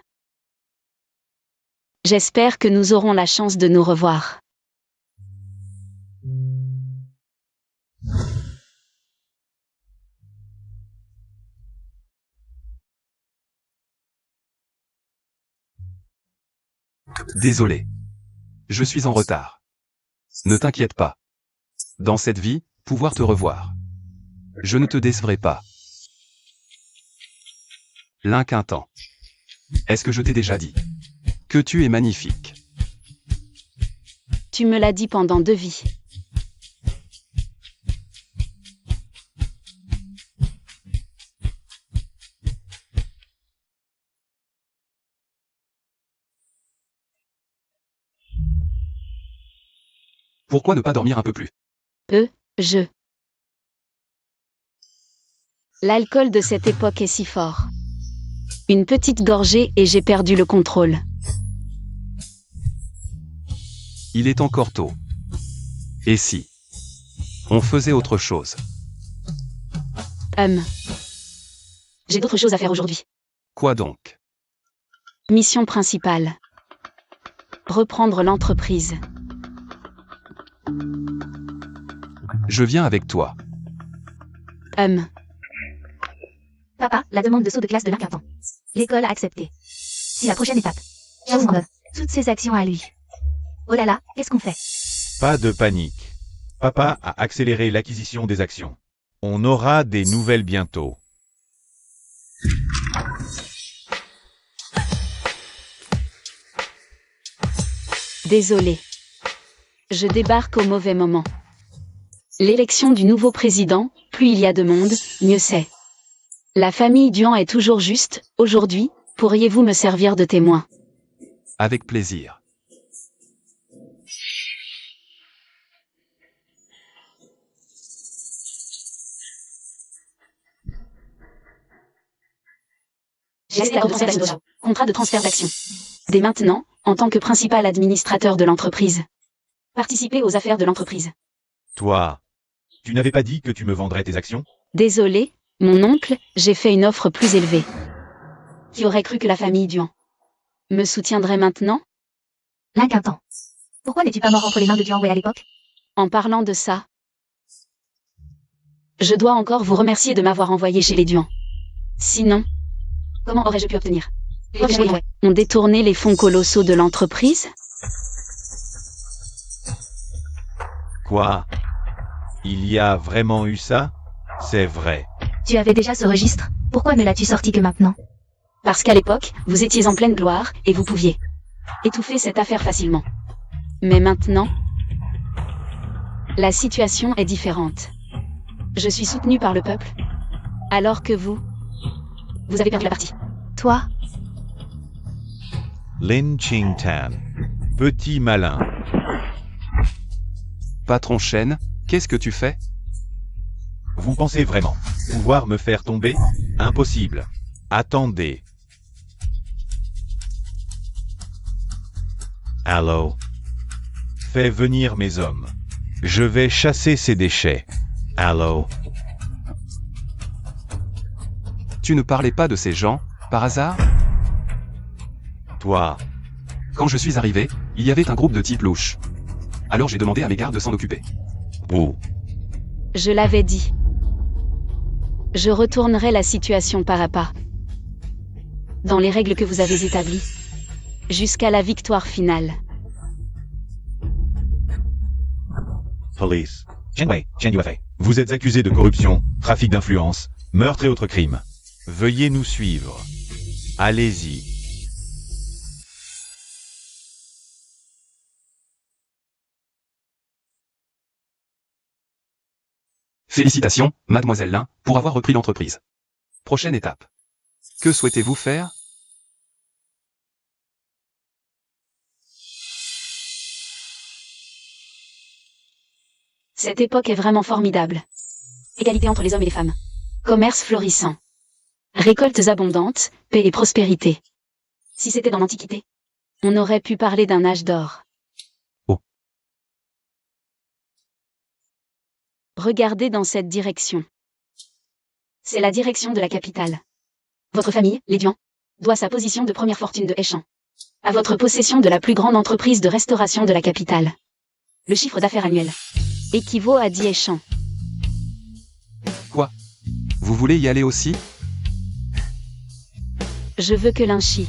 J'espère que nous aurons la chance de nous revoir. Désolé. Je suis en retard. Ne t'inquiète pas. Dans cette vie, pouvoir te revoir. Je ne te décevrai pas. L'Inquintant. Est-ce que je t'ai déjà dit que tu es magnifique? Tu me l'as dit pendant 2 vies. Pourquoi ne pas dormir un peu plus? L'alcool de cette époque est si fort. Une petite gorgée et j'ai perdu le contrôle. Il est encore tôt. Et si on faisait autre chose? J'ai d'autres choses à faire aujourd'hui. Quoi donc? Mission principale. Reprendre l'entreprise. Je viens avec toi. Papa, la demande de saut de classe de l'Inquintant. L'école a accepté. C'est la prochaine étape. J'ouvre toutes ses actions à lui. Oh là là, qu'est-ce qu'on fait? Pas de panique. Papa a accéléré l'acquisition des actions. On aura des nouvelles bientôt. Désolé. Je débarque au mauvais moment. L'élection du nouveau président, plus il y a de monde, mieux c'est. La famille Duan est toujours juste, aujourd'hui, pourriez-vous me servir de témoin? Avec plaisir. J'ai la représentation de contrat de transfert d'actions. Dès maintenant, en tant que principal administrateur de l'entreprise. Participer aux affaires de l'entreprise. Toi, tu n'avais pas dit que tu me vendrais tes actions? Désolé, mon oncle, j'ai fait une offre plus élevée. Qui aurait cru que la famille Duan me soutiendrait maintenant? L'Inquintant. Pourquoi n'es-tu pas mort entre les mains de Duan à l'époque? En parlant de ça, je dois encore vous remercier de m'avoir envoyé chez les Duan. Sinon, comment aurais-je pu obtenir? On détourné les fonds colossaux de l'entreprise? Quoi? Il y a vraiment eu ça? C'est vrai. Tu avais déjà ce registre, pourquoi ne l'as-tu sorti que maintenant? Parce qu'à l'époque, vous étiez en pleine gloire, et vous pouviez étouffer cette affaire facilement. Mais maintenant, la situation est différente. Je suis soutenu par le peuple, alors que vous avez perdu la partie. Toi? Lin Qingtan. Petit malin. Patron Shen, qu'est-ce que tu fais? Vous pensez vraiment pouvoir me faire tomber? Impossible. Attendez. Allô? Fais venir mes hommes. Je vais chasser ces déchets. Allô? Tu ne parlais pas de ces gens, par hasard? Toi, Quand je suis arrivé, il y avait un groupe de types louches. Alors j'ai demandé à mes gardes de s'en occuper. Bouh. Je l'avais dit. Je retournerai la situation pas à pas. Dans les règles que vous avez établies. Jusqu'à la victoire finale. Police. Shenwei, Shen UFA. Vous êtes accusé de corruption, trafic d'influence, meurtre et autres crimes. Veuillez nous suivre. Allez-y. Félicitations, mademoiselle Lin, pour avoir repris l'entreprise. Prochaine étape. Que souhaitez-vous faire? Cette époque est vraiment formidable. Égalité entre les hommes et les femmes. Commerce florissant. Récoltes abondantes, paix et prospérité. Si c'était dans l'Antiquité, on aurait pu parler d'un âge d'or. Oh. Regardez dans cette direction. C'est la direction de la capitale. Votre famille, les Duan, doit sa position de première fortune de Heichan à votre possession de la plus grande entreprise de restauration de la capitale. Le chiffre d'affaires annuel équivaut à 10 Heichan. Quoi? Vous voulez y aller aussi? Je veux que Linchi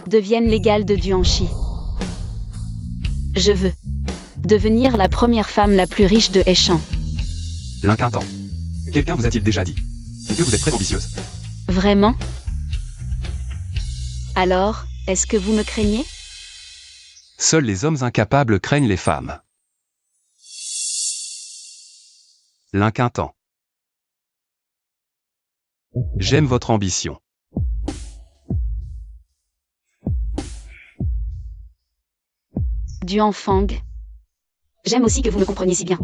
devienne l'égal de Duanchi. Je veux devenir la première femme la plus riche de Heichan. L'inquintant. Quelqu'un vous a-t-il déjà dit que vous êtes très ambitieuse? Vraiment? Alors, est-ce que vous me craignez? Seuls les hommes incapables craignent les femmes. L'inquintant. J'aime votre ambition. Duan Fang. J'aime aussi que vous me compreniez si bien.